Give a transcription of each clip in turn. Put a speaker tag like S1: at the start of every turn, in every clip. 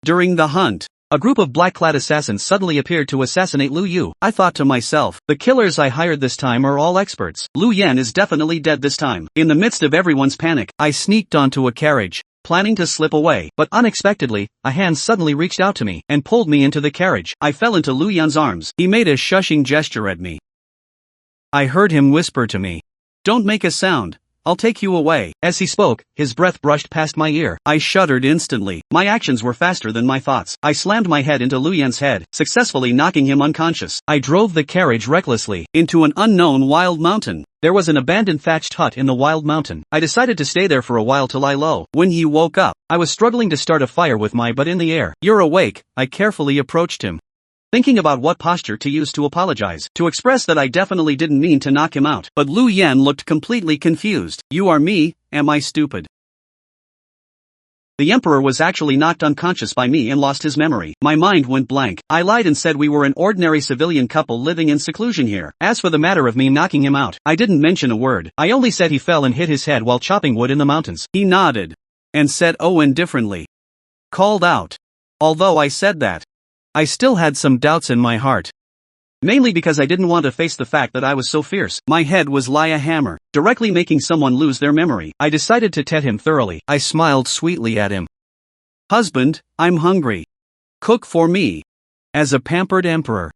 S1: During the hunt, a group of black-clad assassins suddenly appeared to assassinate Lu Yu. I thought to myself, the killers I hired this time are all experts. Lu Yan is definitely dead this time. In the midst of everyone's panic, I sneaked onto a carriage, planning to slip away, but unexpectedly, a hand suddenly reached out to me and pulled me into the carriage. I fell into Lu Yan's arms. He made a shushing gesture at me. I heard him whisper to me, "Don't make a sound. I'll take you away." As he spoke, his breath brushed past my ear. I shuddered instantly. My actions were faster than my thoughts. I slammed my head into Lu Yan's head, successfully knocking him unconscious. I drove the carriage recklessly into an unknown wild mountain. There was an abandoned thatched hut in the wild mountain. I decided to stay there for a while to lie low. When he woke up, I was struggling to start a fire with my butt in the air. "You're awake." I carefully approached him, thinking about what posture to use to apologize, to express that I definitely didn't mean to knock him out. But Lu Yan looked completely confused. "You are me, am I stupid?" The emperor was actually knocked unconscious by me and lost his memory. My mind went blank. I lied and said we were an ordinary civilian couple living in seclusion here. As for the matter of me knocking him out, I didn't mention a word. I only said he fell and hit his head while chopping wood in the mountains. He nodded and said "oh" indifferently. Called out. Although I said that, I still had some doubts in my heart. Mainly because I didn't want to face the fact that I was so fierce. My head was like a hammer, directly making someone lose their memory. I decided to test him thoroughly. I smiled sweetly at him. "Husband, I'm hungry. Cook for me." As a pampered emperor,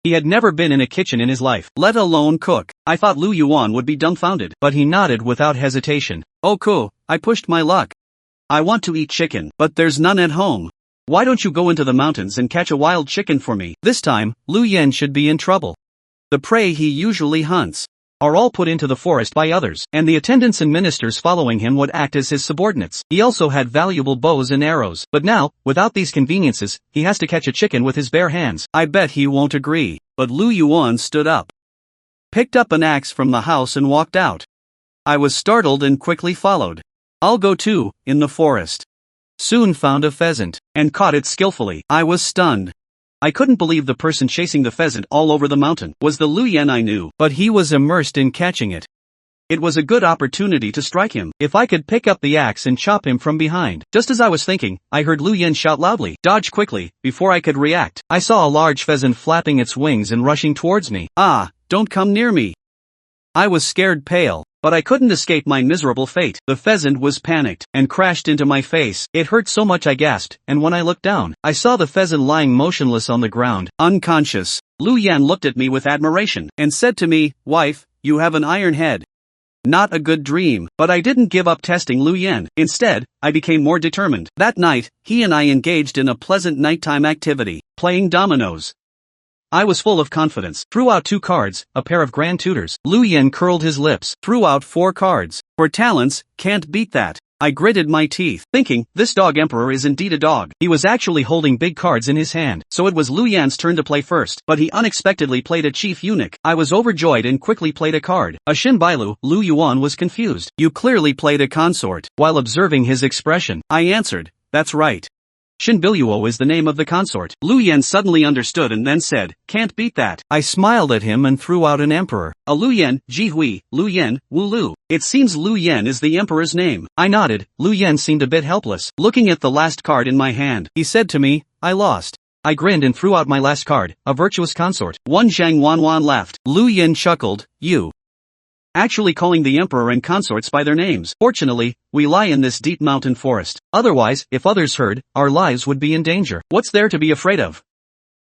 S1: he had never been in a kitchen in his life, let alone cook. I thought Lu Yuan would be dumbfounded, but he nodded without hesitation. "Oh cool, I pushed my luck. I want to eat chicken, but there's none at home. Why don't you go into the mountains and catch a wild chicken for me?" This time, Lu Yan should be in trouble. The prey he usually hunts are all put into the forest by others, and the attendants and ministers following him would act as his subordinates. He also had valuable bows and arrows, but now, without these conveniences, he has to catch a chicken with his bare hands. I bet he won't agree. But Lu Yuan stood up, picked up an axe from the house and walked out. I was startled and quickly followed. "I'll go too," in the forest. Soon found a pheasant, and caught it skillfully. I was stunned. I couldn't believe the person chasing the pheasant all over the mountain was the Lu Yan I knew, but he was immersed in catching it. It was a good opportunity to strike him, if I could pick up the axe and chop him from behind. Just as I was thinking, I heard Lu Yan shout loudly, "Dodge quickly," before I could react. I saw a large pheasant flapping its wings and rushing towards me. "Ah, don't come near me." I was scared pale, but I couldn't escape my miserable fate. The pheasant was panicked, and crashed into my face. It hurt so much I gasped, and when I looked down, I saw the pheasant lying motionless on the ground, unconscious. Lu Yan looked at me with admiration, and said to me, "Wife, you have an iron head." Not a good dream, but I didn't give up testing Lu Yan. Instead, I became more determined. That night, he and I engaged in a pleasant nighttime activity, playing dominoes. I was full of confidence. Threw out 2 cards, a pair of grand tutors. Lu Yan curled his lips. Threw out 4 cards. For talents, can't beat that. I gritted my teeth, thinking, this dog emperor is indeed a dog. He was actually holding big cards in his hand, so it was Lu Yan's turn to play first, but he unexpectedly played a chief eunuch. I was overjoyed and quickly played a card. A Shinbailu. Lu Yuan was confused. "You clearly played a consort." While observing his expression, I answered, "That's right. Shinbiluo is the name of the consort." Lu Yan suddenly understood and then said, "Can't beat that." I smiled at him and threw out an emperor. "A Lu Yan, Ji Hui, Lu Yan, Wu Lu. It seems Lu Yan is the emperor's name." I nodded. Lu Yan seemed a bit helpless. Looking at the last card in my hand, he said to me, "I lost." I grinned and threw out my last card, a virtuous consort. One Zhang Wanwan laughed. Lu Yan chuckled, "You actually calling the emperor and consorts by their names. Fortunately, we lie in this deep mountain forest. Otherwise, if others heard, our lives would be in danger. What's there to be afraid of?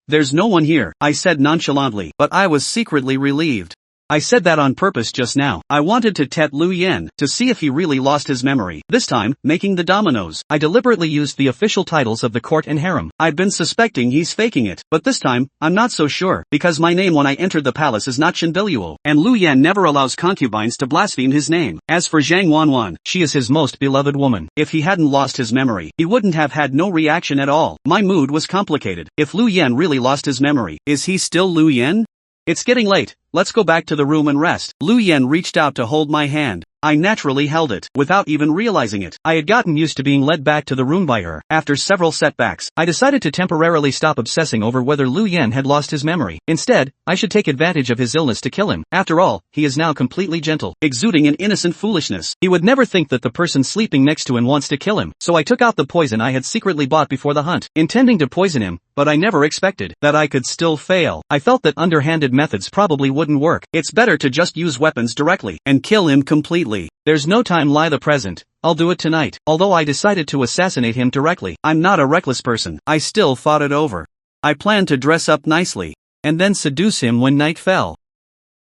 S1: There's no one here," I said nonchalantly, but I was secretly relieved. I said that on purpose just now. I wanted to test Lu Yan, to see if he really lost his memory. This time, making the dominoes, I deliberately used the official titles of the court and harem. I'd been suspecting he's faking it, but this time, I'm not so sure, because my name when I entered the palace is not Shinbiluo, and Lu Yan never allows concubines to blaspheme his name. As for Zhang Wanwan, she is his most beloved woman. If he hadn't lost his memory, he wouldn't have had no reaction at all. My mood was complicated. If Lu Yan really lost his memory, is he still Lu Yan? It's getting late, let's go back to the room and rest. Lu Yan reached out to hold my hand. I naturally held it, without even realizing it. I had gotten used to being led back to the room by her. After several setbacks, I decided to temporarily stop obsessing over whether Lu Yan had lost his memory. Instead, I should take advantage of his illness to kill him. After all, he is now completely gentle, exuding an innocent foolishness. He would never think that the person sleeping next to him wants to kill him. So I took out the poison I had secretly bought before the hunt, intending to poison him, but I never expected that I could still fail. I felt that underhanded methods probably wouldn't work. It's better to just use weapons directly and kill him completely. There's no time like the present. I'll do it tonight. Although I decided to assassinate him directly, I'm not a reckless person. I still thought it over. I planned to dress up nicely and then seduce him when night fell.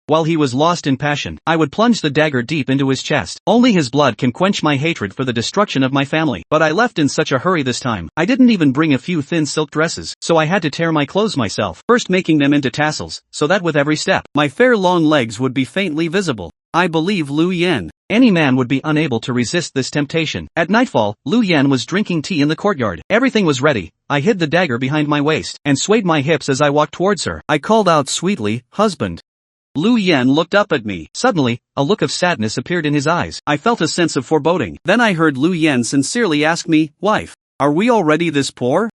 S1: While he was lost in passion, I would plunge the dagger deep into his chest. Only his blood can quench my hatred for the destruction of my family. But I left in such a hurry this time. I didn't even bring a few thin silk dresses, so I had to tear my clothes myself, first making them into tassels, so that with every step, my fair long legs would be faintly visible. I believe Lu Yan. Any man would be unable to resist this temptation. At nightfall, Lu Yan was drinking tea in the courtyard. Everything was ready. I hid the dagger behind my waist, and swayed my hips as I walked towards her. I called out sweetly, "Husband." Lu Yan looked up at me. Suddenly, a look of sadness appeared in his eyes. I felt a sense of foreboding. Then I heard Lu Yan sincerely ask me, "Wife, are we already this poor?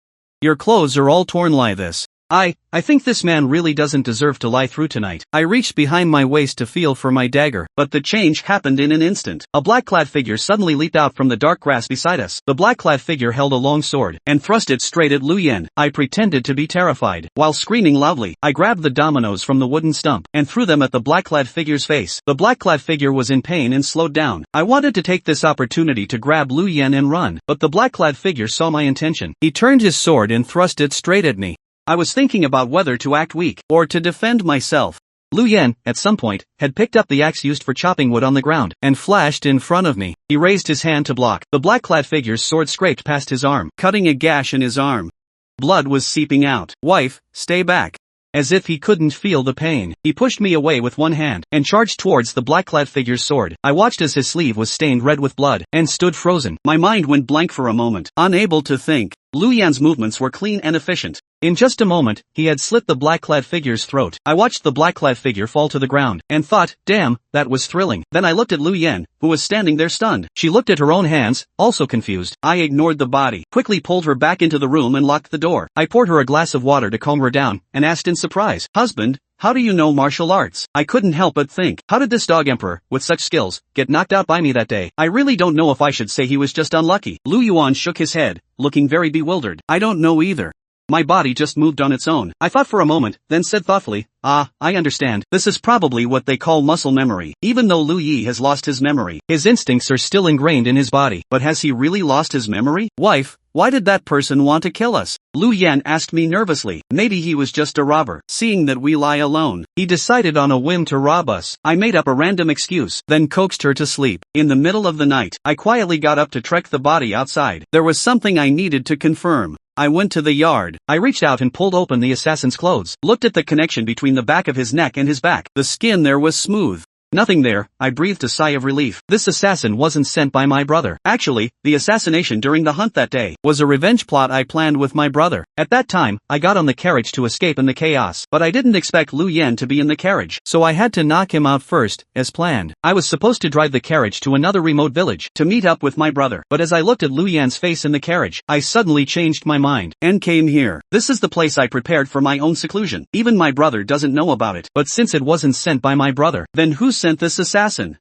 S1: Your clothes are all torn like this. I think this man really doesn't deserve to lie through tonight." I reached behind my waist to feel for my dagger, but the change happened in an instant. A black-clad figure suddenly leaped out from the dark grass beside us. The black-clad figure held a long sword, and thrust it straight at Lu Yan. I pretended to be terrified. While screaming loudly, I grabbed the dominoes from the wooden stump, and threw them at the black-clad figure's face. The black-clad figure was in pain and slowed down. I wanted to take this opportunity to grab Lu Yan and run, but the black-clad figure saw my intention. He turned his sword and thrust it straight at me. I was thinking about whether to act weak, or to defend myself. Lu Yan, at some point, had picked up the axe used for chopping wood on the ground, and flashed in front of me. He raised his hand to block. The black-clad figure's sword scraped past his arm, cutting a gash in his arm. Blood was seeping out. "Wife, stay back." As if he couldn't feel the pain, he pushed me away with one hand, and charged towards the black-clad figure's sword. I watched as his sleeve was stained red with blood, and stood frozen. My mind went blank for a moment, unable to think. Lu Yan's movements were clean and efficient. In just a moment, he had slit the black-clad figure's throat. I watched the black-clad figure fall to the ground, and thought, damn, that was thrilling. Then I looked at Lu Yan, who was standing there stunned. She looked at her own hands, also confused. I ignored the body, quickly pulled her back into the room and locked the door. I poured her a glass of water to calm her down, and asked in surprise, "Husband, how do you know martial arts?" I couldn't help but think, how did this dog emperor, with such skills, get knocked out by me that day? I really don't know if I should say he was just unlucky. Lu Yuan shook his head, looking very bewildered. I don't know either. My body just moved on its own. I thought for a moment, then said thoughtfully, "Ah, I understand. This is probably what they call muscle memory." Even though Lu Yi has lost his memory, his instincts are still ingrained in his body. But has he really lost his memory? "Wife, why did that person want to kill us?" Lu Yan asked me nervously. "Maybe he was just a robber. Seeing that we lie alone, he decided on a whim to rob us." I made up a random excuse, then coaxed her to sleep. In the middle of the night, I quietly got up to trek the body outside. There was something I needed to confirm. I went to the yard. I reached out and pulled open the assassin's clothes, looked at the connection between the back of his neck and his back. The skin there was smooth. Nothing there. I breathed a sigh of relief. This assassin wasn't sent by my brother. Actually, the assassination during the hunt that day was a revenge plot I planned with my brother. At that time, I got on the carriage to escape in the chaos, but I didn't expect Lu Yan to be in the carriage, so I had to knock him out first, as planned. I was supposed to drive the carriage to another remote village to meet up with my brother, but as I looked at Lu Yan's face in the carriage, I suddenly changed my mind and came here. This is the place I prepared for my own seclusion. Even my brother doesn't know about it, but since it wasn't sent by my brother, then who sent this assassin?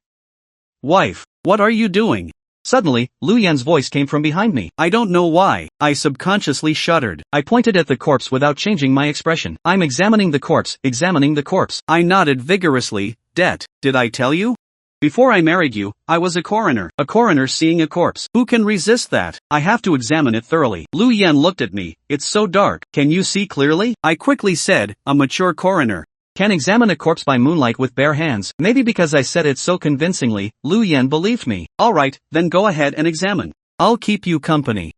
S1: "Wife, what are you doing?" Suddenly, Lu Yan's voice came from behind me. I don't know why. I subconsciously shuddered. I pointed at the corpse without changing my expression. "I'm examining the corpse, examining the corpse." I nodded vigorously. Did I tell you? Before I married you, I was a coroner. A coroner seeing a corpse. Who can resist that? I have to examine it thoroughly." Lu Yan looked at me. "It's so dark. Can you see clearly?" I quickly said, "A mature coroner can examine a corpse by moonlight with bare hands." Maybe because I said it so convincingly, Lu Yan believed me. "Alright, then go ahead and examine. I'll keep you company."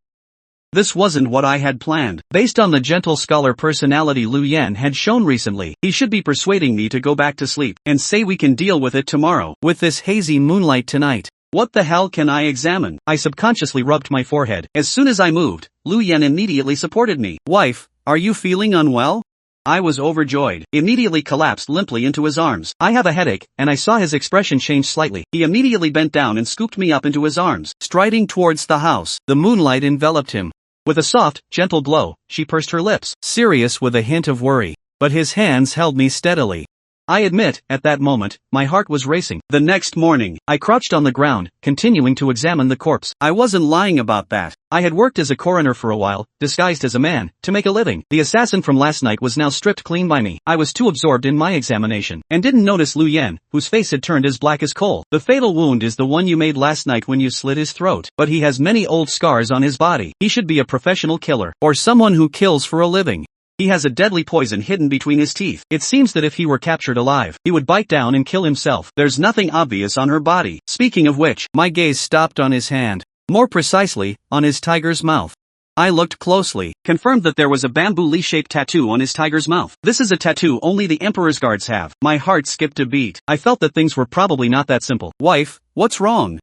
S1: This wasn't what I had planned. Based on the gentle scholar personality Lu Yan had shown recently, he should be persuading me to go back to sleep, and say we can deal with it tomorrow. With this hazy moonlight tonight, what the hell can I examine? I subconsciously rubbed my forehead. As soon as I moved, Lu Yan immediately supported me. "Wife, are you feeling unwell?" I was overjoyed. Immediately collapsed limply into his arms. I have a headache, and I saw his expression change slightly. He immediately bent down and scooped me up into his arms, striding towards the house. The moonlight enveloped him. With a soft, gentle glow, she pursed her lips, serious with a hint of worry. But his hands held me steadily. I admit, at that moment, my heart was racing. The next morning, I crouched on the ground, continuing to examine the corpse. I wasn't lying about that. I had worked as a coroner for a while, disguised as a man, to make a living. The assassin from last night was now stripped clean by me. I was too absorbed in my examination, and didn't notice Lu Yan, whose face had turned as black as coal. The fatal wound is the one you made last night when you slit his throat. But he has many old scars on his body. He should be a professional killer, or someone who kills for a living. He has a deadly poison hidden between his teeth. It seems that if he were captured alive, he would bite down and kill himself. There's nothing obvious on her body. Speaking of which, my gaze stopped on his hand. More precisely, on his tiger's mouth. I looked closely, confirmed that there was a bamboo leaf-shaped tattoo on his tiger's mouth. This is a tattoo only the Emperor's guards have. My heart skipped a beat. I felt that things were probably not that simple. Wife, what's wrong?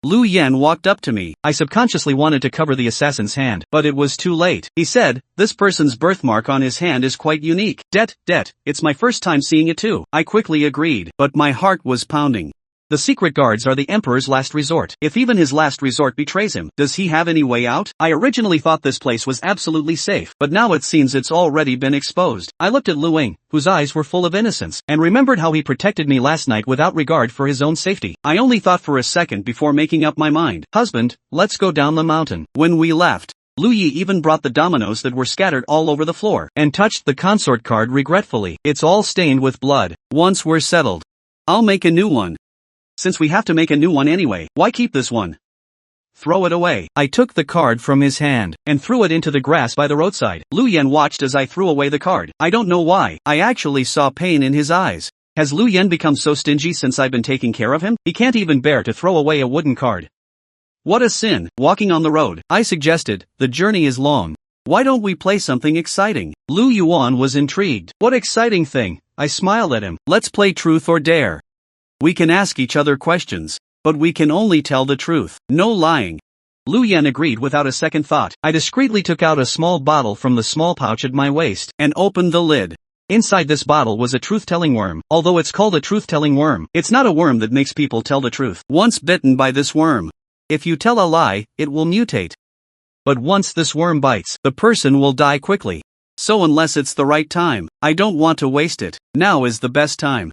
S1: Lu Yan walked up to me. I subconsciously wanted to cover the assassin's hand, but it was too late. He said, this person's birthmark on his hand is quite unique. Det, it's my first time seeing it too. I quickly agreed, but my heart was pounding. The secret guards are the Emperor's last resort. If even his last resort betrays him, does he have any way out? I originally thought this place was absolutely safe, but now it seems it's already been exposed. I looked at Lu Ying, whose eyes were full of innocence, and remembered how he protected me last night without regard for his own safety. I only thought for a second before making up my mind. Husband, let's go down the mountain. When we left, Lu Yi even brought the dominoes that were scattered all over the floor, and touched the consort card regretfully. It's all stained with blood. Once we're settled, I'll make a new one. Since we have to make a new one anyway, why keep this one? Throw it away. I took the card from his hand, and threw it into the grass by the roadside. Lu Yan watched as I threw away the card. I don't know why. I actually saw pain in his eyes. Has Lu Yan become so stingy since I've been taking care of him? He can't even bear to throw away a wooden card. What a sin. Walking on the road, I suggested, the journey is long. Why don't we play something exciting? Lu Yuan was intrigued. What exciting thing? I smiled at him. Let's play truth or dare. We can ask each other questions, but we can only tell the truth. No lying. Lu Yan agreed without a second thought. I discreetly took out a small bottle from the small pouch at my waist, and opened the lid. Inside this bottle was a truth-telling worm. Although it's called a truth-telling worm, it's not a worm that makes people tell the truth. Once bitten by this worm, if you tell a lie, it will mutate. But once this worm bites, the person will die quickly. So unless it's the right time, I don't want to waste it. Now is the best time.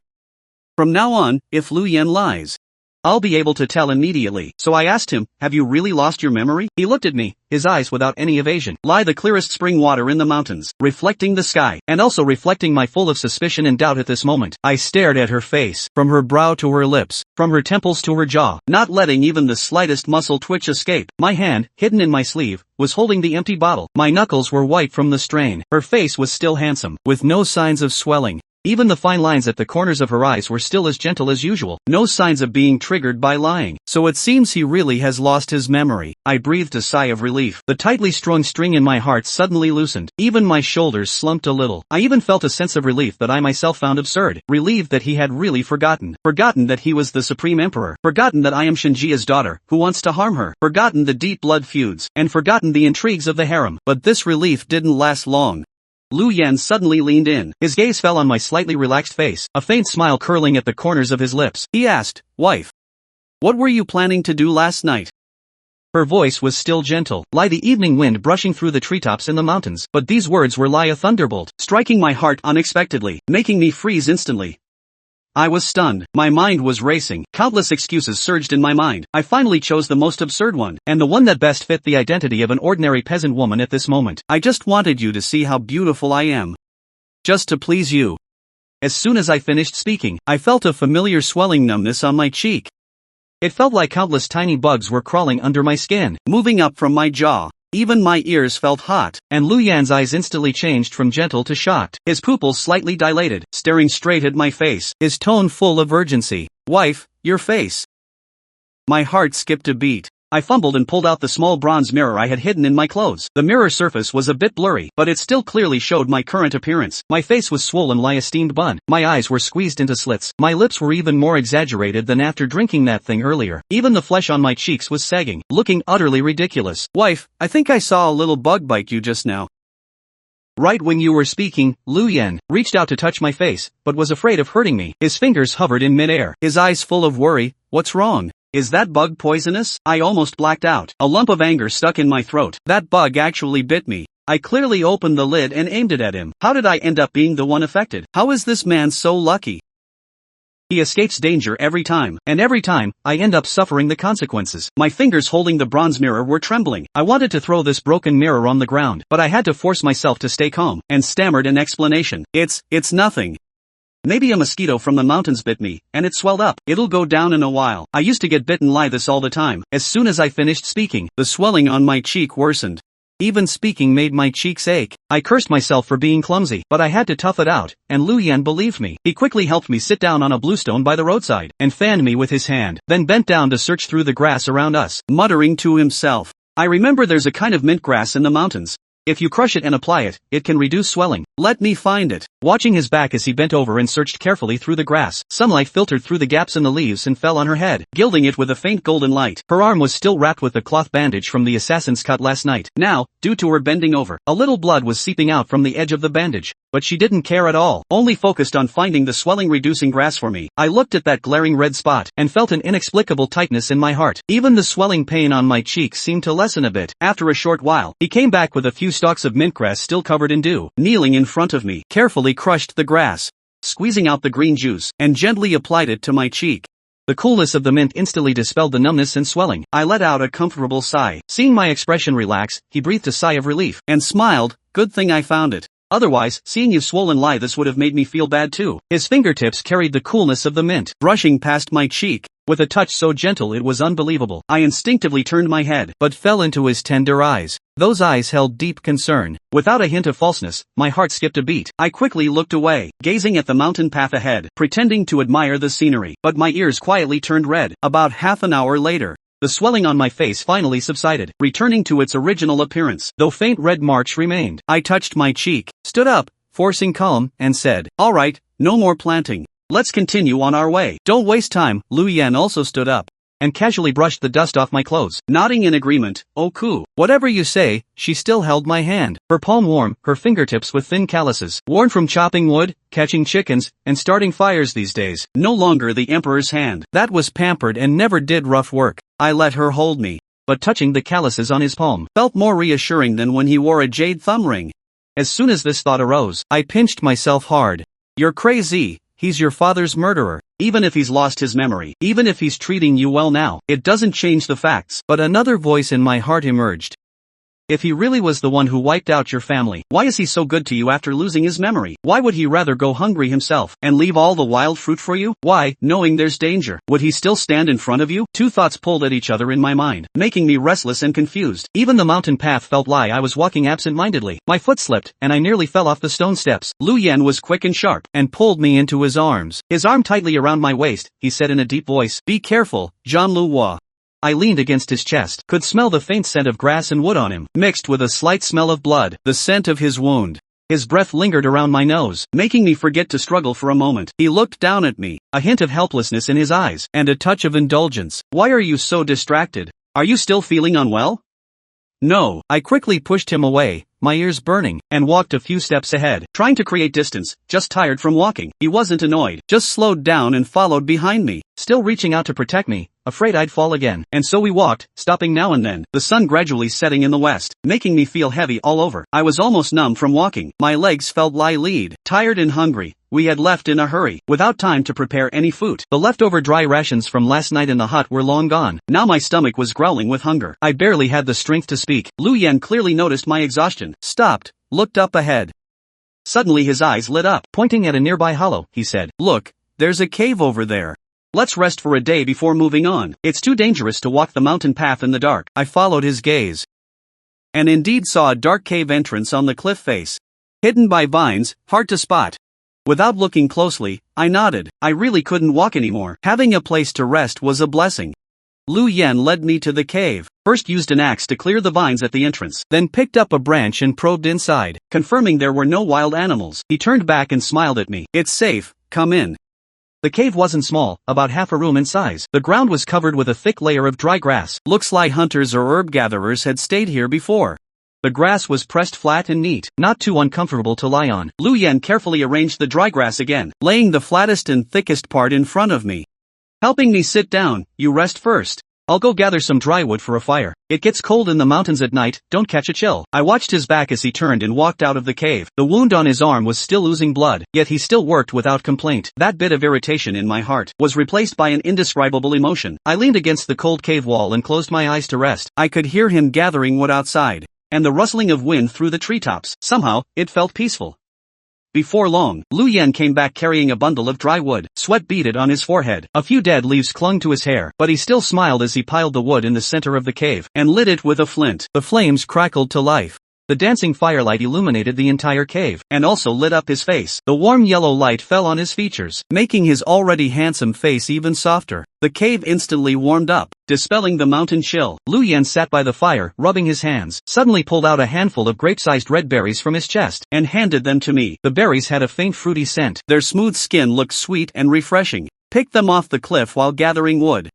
S1: From now on, if Lu Yan lies, I'll be able to tell immediately. So I asked him, have you really lost your memory? He looked at me, his eyes without any evasion. Lie the clearest spring water in the mountains, reflecting the sky, and also reflecting my full of suspicion and doubt at this moment. I stared at her face, from her brow to her lips, from her temples to her jaw, not letting even the slightest muscle twitch escape. My hand, hidden in my sleeve, was holding the empty bottle. My knuckles were white from the strain. Her face was still handsome, with no signs of swelling. Even the fine lines at the corners of her eyes were still as gentle as usual, no signs of being triggered by lying. So it seems he really has lost his memory. I breathed a sigh of relief. The tightly strung string in my heart suddenly loosened. Even my shoulders slumped a little. I even felt a sense of relief that I myself found absurd. Relieved that he had really forgotten. Forgotten that he was the Supreme Emperor. Forgotten that I am Shinjia's daughter, who wants to harm her. Forgotten the deep blood feuds. And forgotten the intrigues of the harem. But this relief didn't last long. Lu Yan suddenly leaned in. His gaze fell on my slightly relaxed face, a faint smile curling at the corners of his lips. He asked, wife, what were you planning to do last night? Her voice was still gentle, like the evening wind brushing through the treetops in the mountains. But these words were like a thunderbolt, striking my heart unexpectedly, making me freeze instantly. I was stunned. My mind was racing. Countless excuses surged in my mind. I finally chose the most absurd one, and the one that best fit the identity of an ordinary peasant woman at this moment. I just wanted you to see how beautiful I am. Just to please you. As soon as I finished speaking, I felt a familiar swelling numbness on my cheek. It felt like countless tiny bugs were crawling under my skin, moving up from my jaw. Even my ears felt hot, and Lu Yan's eyes instantly changed from gentle to shocked. His pupils slightly dilated, staring straight at my face, his tone full of urgency. Wife, your face. My heart skipped a beat. I fumbled and pulled out the small bronze mirror I had hidden in my clothes. The mirror surface was a bit blurry, but it still clearly showed my current appearance. My face was swollen like a steamed bun. My eyes were squeezed into slits. My lips were even more exaggerated than after drinking that thing earlier. Even the flesh on my cheeks was sagging, looking utterly ridiculous. Wife, I think I saw a little bug bite you just now. Right when you were speaking, Lu Yan reached out to touch my face, but was afraid of hurting me. His fingers hovered in midair, his eyes full of worry. What's wrong? Is that bug poisonous? I almost blacked out. A lump of anger stuck in my throat. That bug actually bit me. I clearly opened the lid and aimed it at him. How did I end up being the one affected? How is this man so lucky? He escapes danger every time, and every time, I end up suffering the consequences. My fingers holding the bronze mirror were trembling. I wanted to throw this broken mirror on the ground, but I had to force myself to stay calm, and stammered an explanation. It's nothing. Maybe a mosquito from the mountains bit me, and it swelled up. It'll go down in a while. I used to get bitten like this all the time. As soon as I finished speaking, the swelling on my cheek worsened. Even speaking made my cheeks ache. I cursed myself for being clumsy, but I had to tough it out, and Lu Yan believed me. He quickly helped me sit down on a bluestone by the roadside, and fanned me with his hand, then bent down to search through the grass around us, muttering to himself. I remember there's a kind of mint grass in the mountains. If you crush it and apply it, it can reduce swelling. Let me find it. Watching his back as he bent over and searched carefully through the grass, sunlight filtered through the gaps in the leaves and fell on her head, gilding it with a faint golden light. Her arm was still wrapped with the cloth bandage from the assassin's cut last night. Now, due to her bending over, a little blood was seeping out from the edge of the bandage. But she didn't care at all, only focused on finding the swelling-reducing grass for me. I looked at that glaring red spot, and felt an inexplicable tightness in my heart. Even the swelling pain on my cheeks seemed to lessen a bit. After a short while, he came back with a few stalks of mint grass still covered in dew. Kneeling in front of me, carefully crushed the grass, squeezing out the green juice, and gently applied it to my cheek. The coolness of the mint instantly dispelled the numbness and swelling. I let out a comfortable sigh. Seeing my expression relax, he breathed a sigh of relief, and smiled. Good thing I found it. Otherwise, seeing you swollen like this would have made me feel bad too. His fingertips carried the coolness of the mint, brushing past my cheek, with a touch so gentle it was unbelievable. I instinctively turned my head, but fell into his tender eyes. Those eyes held deep concern. Without a hint of falseness, my heart skipped a beat. I quickly looked away, gazing at the mountain path ahead, pretending to admire the scenery, but my ears quietly turned red. About half an hour later, the swelling on my face finally subsided, returning to its original appearance, though faint red marks remained. I touched my cheek, stood up, forcing calm, and said, "All right, no more planting. Let's continue on our way. Don't waste time." Lu Yan also stood up, and casually brushed the dust off my clothes, nodding in agreement. "Oh cool. Whatever you say." She still held my hand, her palm warm, her fingertips with thin calluses, worn from chopping wood, catching chickens, and starting fires these days. No longer the emperor's hand. That was pampered and never did rough work. I let her hold me, but touching the calluses on his palm felt more reassuring than when he wore a jade thumb ring. As soon as this thought arose, I pinched myself hard. "You're crazy. He's your father's murderer. Even if he's lost his memory, even if he's treating you well now, it doesn't change the facts." But another voice in my heart emerged. "If he really was the one who wiped out your family, why is he so good to you after losing his memory? Why would he rather go hungry himself, and leave all the wild fruit for you? Why, knowing there's danger, would he still stand in front of you?" Two thoughts pulled at each other in my mind, making me restless and confused. Even the mountain path felt like I was walking absent-mindedly. My foot slipped, and I nearly fell off the stone steps. Lu Yan was quick and sharp, and pulled me into his arms. His arm tightly around my waist, he said in a deep voice, "Be careful, Jean Luois." I leaned against his chest, could smell the faint scent of grass and wood on him, mixed with a slight smell of blood, the scent of his wound. His breath lingered around my nose, making me forget to struggle for a moment. He looked down at me, a hint of helplessness in his eyes, and a touch of indulgence. "Why are you so distracted? Are you still feeling unwell?" "No." I quickly pushed him away, my ears burning, and walked a few steps ahead, trying to create distance, just tired from walking. He wasn't annoyed, just slowed down and followed behind me, still reaching out to protect me, afraid I'd fall again. And so we walked, stopping now and then, the sun gradually setting in the west, making me feel heavy all over. I was almost numb from walking, my legs felt like lead, tired and hungry. We had left in a hurry, without time to prepare any food. The leftover dry rations from last night in the hut were long gone. Now my stomach was growling with hunger. I barely had the strength to speak. Lu Yan clearly noticed my exhaustion, stopped, looked up ahead. Suddenly his eyes lit up. Pointing at a nearby hollow, he said, "Look, there's a cave over there. Let's rest for a day before moving on. It's too dangerous to walk the mountain path in the dark." I followed his gaze, and indeed saw a dark cave entrance on the cliff face, hidden by vines, hard to spot. Without looking closely, I nodded. I really couldn't walk anymore. Having a place to rest was a blessing. Lu Yan led me to the cave, first used an axe to clear the vines at the entrance, then picked up a branch and probed inside, confirming there were no wild animals. He turned back and smiled at me. "It's safe, come in." The cave wasn't small, about half a room in size. The ground was covered with a thick layer of dry grass. Looks like hunters or herb gatherers had stayed here before. The grass was pressed flat and neat, not too uncomfortable to lie on. Lu Yan carefully arranged the dry grass again, laying the flattest and thickest part in front of me. Helping me sit down. You rest first. I'll go gather some dry wood for a fire. It gets cold in the mountains at night, don't catch a chill. I watched his back as he turned and walked out of the cave. The wound on his arm was still oozing blood, yet he still worked without complaint. That bit of irritation in my heart was replaced by an indescribable emotion. I leaned against the cold cave wall and closed my eyes to rest. I could hear him gathering wood outside, and the rustling of wind through the treetops. Somehow, it felt peaceful. Before long, Lu Yan came back carrying a bundle of dry wood. Sweat beaded on his forehead. A few dead leaves clung to his hair, but he still smiled as he piled the wood in the center of the cave and lit it with a flint. The flames crackled to life. The dancing firelight illuminated the entire cave, and also lit up his face. The warm yellow light fell on his features, making his already handsome face even softer. The cave instantly warmed up, dispelling the mountain chill. Lu Yan sat by the fire, rubbing his hands, suddenly pulled out a handful of grape-sized red berries from his chest, and handed them to me. The berries had a faint fruity scent. Their smooth skin looked sweet and refreshing. Pick them off the cliff while gathering wood.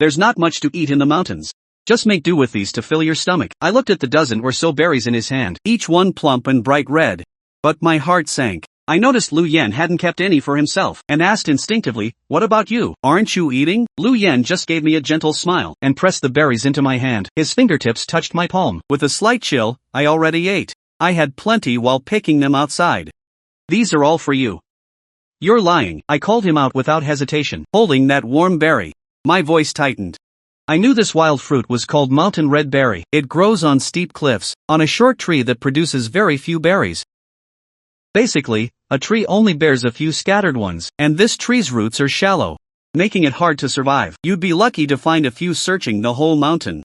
S1: There's not much to eat in the mountains. Just make do with these to fill your stomach. I looked at the dozen or so berries in his hand, each one plump and bright red. But my heart sank. I noticed Lu Yan hadn't kept any for himself, and asked instinctively, "What about you? Aren't you eating?" Lu Yan just gave me a gentle smile, and pressed the berries into my hand. His fingertips touched my palm. With a slight chill, I already ate. I had plenty while picking them outside. "These are all for you." "You're lying," I called him out without hesitation, holding that warm berry. My voice tightened. I knew this wild fruit was called mountain red berry. It grows on steep cliffs, on a short tree that produces very few berries. Basically, a tree only bears a few scattered ones, and this tree's roots are shallow, making it hard to survive. You'd be lucky to find a few searching the whole mountain.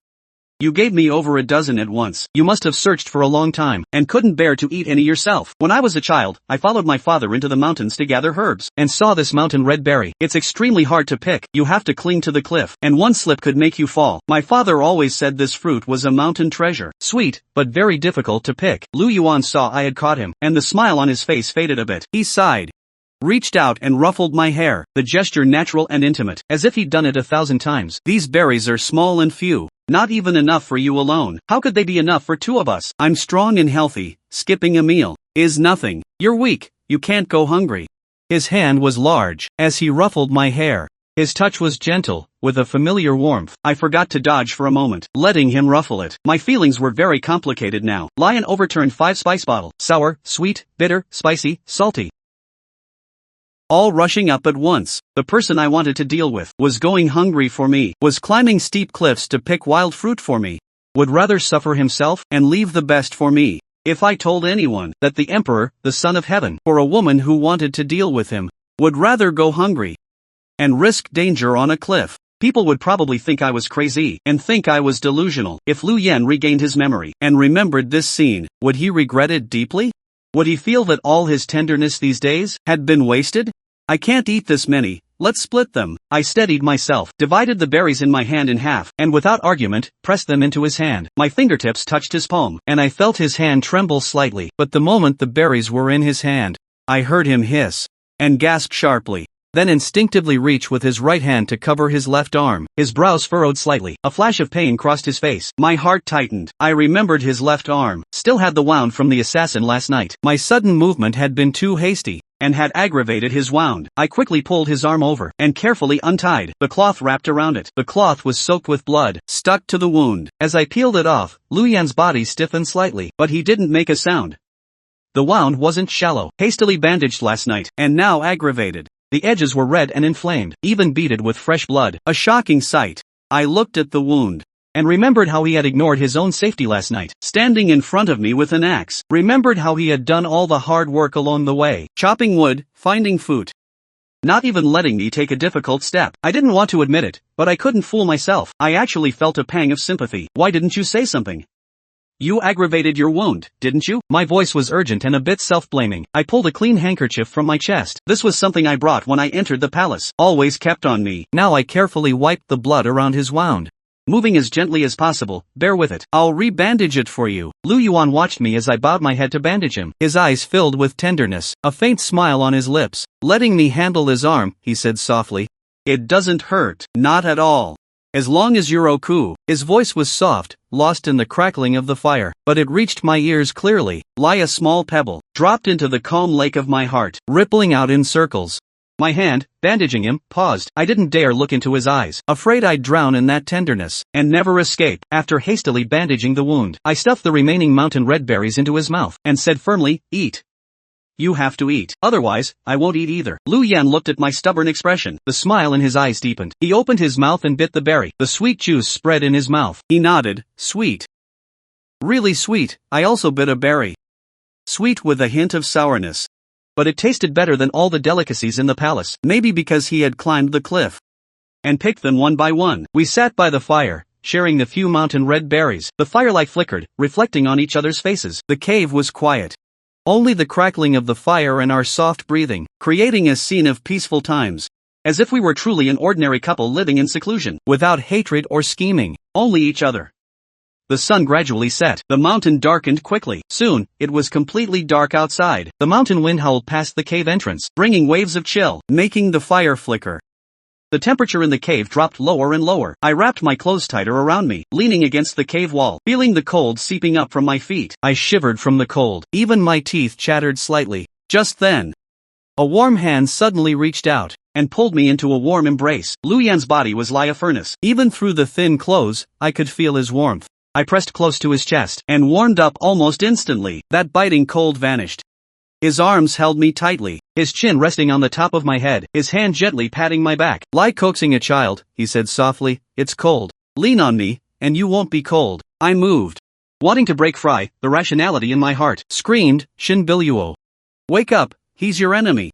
S1: You gave me over a dozen at once. You must have searched for a long time, and couldn't bear to eat any yourself. When I was a child, I followed my father into the mountains to gather herbs, and saw this mountain red berry. It's extremely hard to pick. You have to cling to the cliff, and one slip could make you fall. My father always said this fruit was a mountain treasure. Sweet, but very difficult to pick. Lu Yuan saw I had caught him, and the smile on his face faded a bit. He sighed, reached out and ruffled my hair, the gesture natural and intimate, as if he'd done it 1,000 times. "These berries are small and few. Not even enough for you alone. How could they be enough for two of us? I'm strong and healthy. Skipping a meal is nothing. You're weak. You can't go hungry." His hand was large, as he ruffled my hair. His touch was gentle, with a familiar warmth. I forgot to dodge for a moment, letting him ruffle it. My feelings were very complicated now. Lion overturned 5 spice bottle. Sour, sweet, bitter, spicy, salty. All rushing up at once. The person I wanted to deal with was going hungry for me, was climbing steep cliffs to pick wild fruit for me, would rather suffer himself and leave the best for me. If I told anyone that the Emperor, the Son of Heaven, or a woman who wanted to deal with him, would rather go hungry and risk danger on a cliff, people would probably think I was crazy and think I was delusional. If Lu Yan regained his memory and remembered this scene, would he regret it deeply? Would he feel that all his tenderness these days had been wasted? "I can't eat this many, let's split them." I steadied myself, divided the berries in my hand in half, and without argument, pressed them into his hand. My fingertips touched his palm, and I felt his hand tremble slightly. But the moment the berries were in his hand, I heard him hiss and gasp sharply, then instinctively reach with his right hand to cover his left arm. His brows furrowed slightly. A flash of pain crossed his face. My heart tightened. I remembered his left arm still had the wound from the assassin last night. My sudden movement had been too hasty, and had aggravated his wound. I quickly pulled his arm over, and carefully untied the cloth wrapped around it. The cloth was soaked with blood, stuck to the wound. As I peeled it off, Lu Yan's body stiffened slightly, but he didn't make a sound. The wound wasn't shallow, hastily bandaged last night, and now aggravated. The edges were red and inflamed, even beaded with fresh blood. A shocking sight. I looked at the wound, and remembered how he had ignored his own safety last night, standing in front of me with an axe. Remembered how he had done all the hard work along the way, chopping wood, finding food, not even letting me take a difficult step. I didn't want to admit it, but I couldn't fool myself. I actually felt a pang of sympathy. "Why didn't you say something? You aggravated your wound, didn't you?" My voice was urgent and a bit self-blaming. I pulled a clean handkerchief from my chest. This was something I brought when I entered the palace, always kept on me. Now I carefully wiped the blood around his wound, moving as gently as possible. "Bear with it. I'll re-bandage it for you." Lu Yuan watched me as I bowed my head to bandage him. His eyes filled with tenderness, a faint smile on his lips. "Letting me handle his arm," he said softly. "It doesn't hurt. Not at all." As long as you're Oku. His voice was soft, lost in the crackling of the fire, but it reached my ears clearly. Lie a small pebble, dropped into the calm lake of my heart, rippling out in circles. My hand, bandaging him, paused. I didn't dare look into his eyes, afraid I'd drown in that tenderness, and never escape. After hastily bandaging the wound, I stuffed the remaining mountain red berries into his mouth, and said firmly, "Eat. You have to eat. Otherwise, I won't eat either." Lu Yan looked at my stubborn expression. The smile in his eyes deepened. He opened his mouth and bit the berry. The sweet juice spread in his mouth. He nodded. Sweet. Really sweet. I also bit a berry. Sweet with a hint of sourness. But it tasted better than all the delicacies in the palace, maybe because he had climbed the cliff and picked them one by one. We sat by the fire, sharing the few mountain red berries. The firelight flickered, reflecting on each other's faces. The cave was quiet. Only the crackling of the fire and our soft breathing, creating a scene of peaceful times. As if we were truly an ordinary couple living in seclusion, without hatred or scheming, only each other. The sun gradually set. The mountain darkened quickly. Soon, it was completely dark outside. The mountain wind howled past the cave entrance, bringing waves of chill, making the fire flicker. The temperature in the cave dropped lower and lower. I wrapped my clothes tighter around me, leaning against the cave wall, feeling the cold seeping up from my feet. I shivered from the cold. Even my teeth chattered slightly. Just then, a warm hand suddenly reached out and pulled me into a warm embrace. Lu Yan's body was like a furnace. Even through the thin clothes, I could feel his warmth. I pressed close to his chest and warmed up almost instantly. That biting cold vanished. His arms held me tightly, his chin resting on the top of my head, his hand gently patting my back. Like coaxing a child, he said softly, "It's cold. Lean on me, and you won't be cold." I moved, wanting to break free. The rationality in my heart screamed, "Shin Biluo. Wake up, he's your enemy."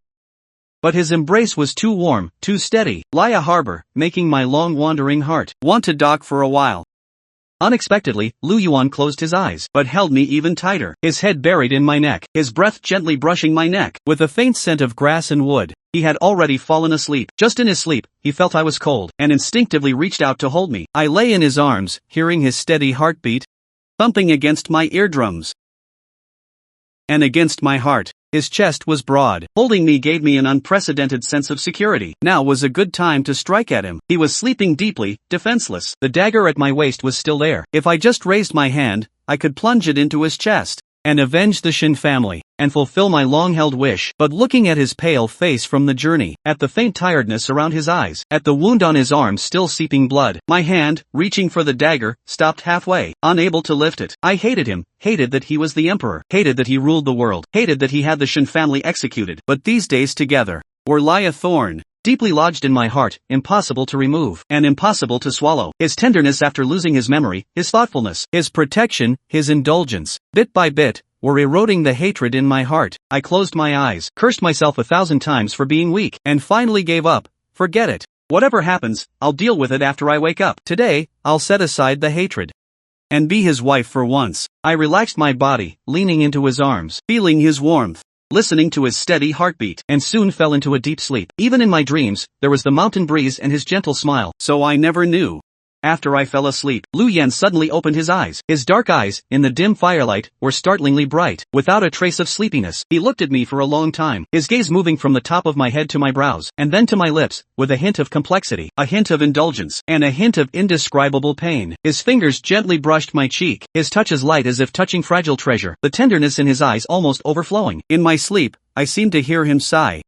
S1: But his embrace was too warm, too steady, like a harbor, making my long wandering heart want to dock for a while. Unexpectedly, Lu Yuan closed his eyes, but held me even tighter, his head buried in my neck, his breath gently brushing my neck, with a faint scent of grass and wood. He had already fallen asleep. Just in his sleep, he felt I was cold, and instinctively reached out to hold me. I lay in his arms, hearing his steady heartbeat, thumping against my eardrums and against my heart. His chest was broad. Holding me gave me an unprecedented sense of security. Now was a good time to strike at him. He was sleeping deeply, defenseless. The dagger at my waist was still there. If I just raised my hand, I could plunge it into his chest and avenge the Shin family, and fulfill my long-held wish. But looking at his pale face from the journey, at the faint tiredness around his eyes, at the wound on his arm still seeping blood, my hand, reaching for the dagger, stopped halfway, unable to lift it. I hated him, hated that he was the emperor, hated that he ruled the world, hated that he had the Shin family executed. But these days together were like a thorn, deeply lodged in my heart, impossible to remove, and impossible to swallow. His tenderness after losing his memory, his thoughtfulness, his protection, his indulgence, bit by bit, were eroding the hatred in my heart. I closed my eyes, cursed myself 1,000 times for being weak, and finally gave up. Forget it. Whatever happens, I'll deal with it after I wake up. Today, I'll set aside the hatred and be his wife for once. I relaxed my body, leaning into his arms, feeling his warmth, listening to his steady heartbeat, and soon fell into a deep sleep. Even in my dreams, there was the mountain breeze and his gentle smile, so I never knew. After I fell asleep, Lu Yan suddenly opened his eyes. His dark eyes, in the dim firelight, were startlingly bright, without a trace of sleepiness. He looked at me for a long time, his gaze moving from the top of my head to my brows, and then to my lips, with a hint of complexity, a hint of indulgence, and a hint of indescribable pain. His fingers gently brushed my cheek, his touch as light as if touching fragile treasure, the tenderness in his eyes almost overflowing. In my sleep, I seemed to hear him sigh,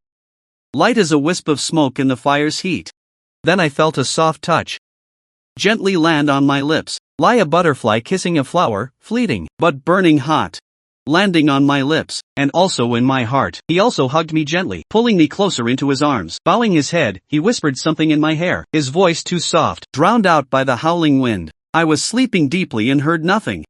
S1: light as a wisp of smoke in the fire's heat. Then I felt a soft touch gently land on my lips, like a butterfly kissing a flower, fleeting, but burning hot, landing on my lips, and also in my heart. He also hugged me gently, pulling me closer into his arms. Bowing his head, he whispered something in my hair, his voice too soft, drowned out by the howling wind. I was sleeping deeply and heard nothing.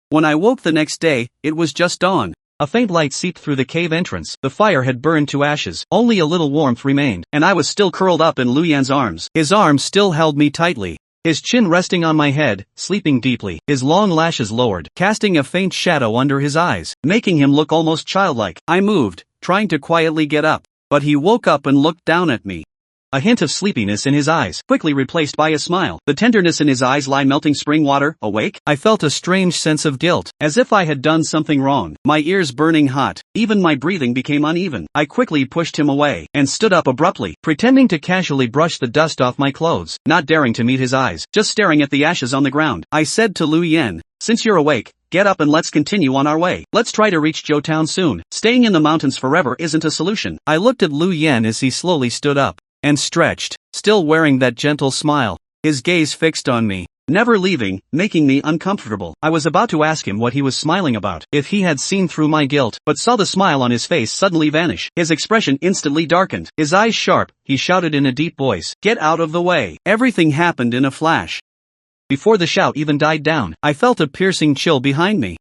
S1: When I woke the next day, it was just dawn. A faint light seeped through the cave entrance. The fire had burned to ashes, only a little warmth remained, and I was still curled up in Lu Yan's arms. His arms still held me tightly, his chin resting on my head, sleeping deeply, his long lashes lowered, casting a faint shadow under his eyes, making him look almost childlike. I moved, trying to quietly get up, but he woke up and looked down at me. a hint of sleepiness in his eyes, quickly replaced by a smile. The tenderness in his eyes like melting spring water. Awake? I felt a strange sense of guilt, as if I had done something wrong, my ears burning hot. Even my breathing became uneven. I quickly pushed him away, and stood up abruptly, pretending to casually brush the dust off my clothes, not daring to meet his eyes, just staring at the ashes on the ground. I said to Lu Yen, "Since you're awake, get up and let's continue on our way. Let's try to reach Jiutown soon. Staying in the mountains forever isn't a solution." I looked at Lu Yen as he slowly stood up, and stretched, still wearing that gentle smile, his gaze fixed on me, never leaving, making me uncomfortable. I was about to ask him what he was smiling about, if he had seen through my guilt, but saw the smile on his face suddenly vanish. His expression instantly darkened, his eyes sharp. He shouted in a deep voice, "Get out of the way." Everything happened in a flash. Before the shout even died down, I felt a piercing chill behind me.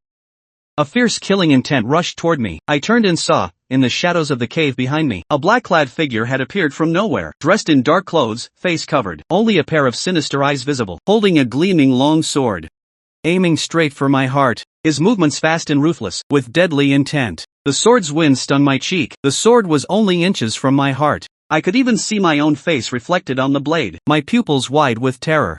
S1: A fierce killing intent rushed toward me. I turned and saw, in the shadows of the cave behind me, a black-clad figure had appeared from nowhere, dressed in dark clothes, face covered, only a pair of sinister eyes visible, holding a gleaming long sword, aiming straight for my heart, his movements fast and ruthless, with deadly intent. The sword's wind stung my cheek. The sword was only inches from my heart. I could even see my own face reflected on the blade, my pupils wide with terror.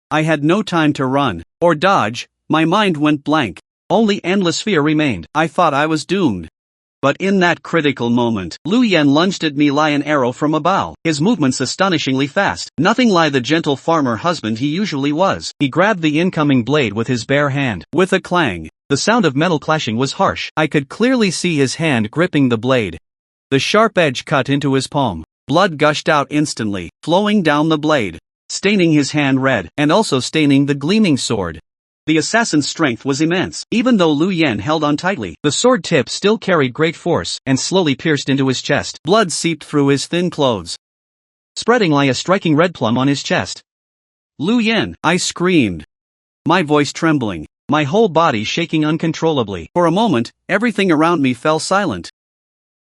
S1: I had no time to run, or dodge, my mind went blank. Only endless fear remained. I thought I was doomed. But in that critical moment, Lu Yen lunged at me like an arrow from a bow, his movements astonishingly fast, nothing like the gentle farmer husband he usually was. He grabbed the incoming blade with his bare hand. With a clang, the sound of metal clashing was harsh. I could clearly see his hand gripping the blade. The sharp edge cut into his palm. Blood gushed out instantly, flowing down the blade, staining his hand red, and also staining the gleaming sword. The assassin's strength was immense. Even though Lu Yen held on tightly, the sword tip still carried great force, and slowly pierced into his chest. Blood seeped through his thin clothes, spreading like a striking red plum on his chest. "Lu Yen!" I screamed, my voice trembling, my whole body shaking uncontrollably. For a moment, everything around me fell silent.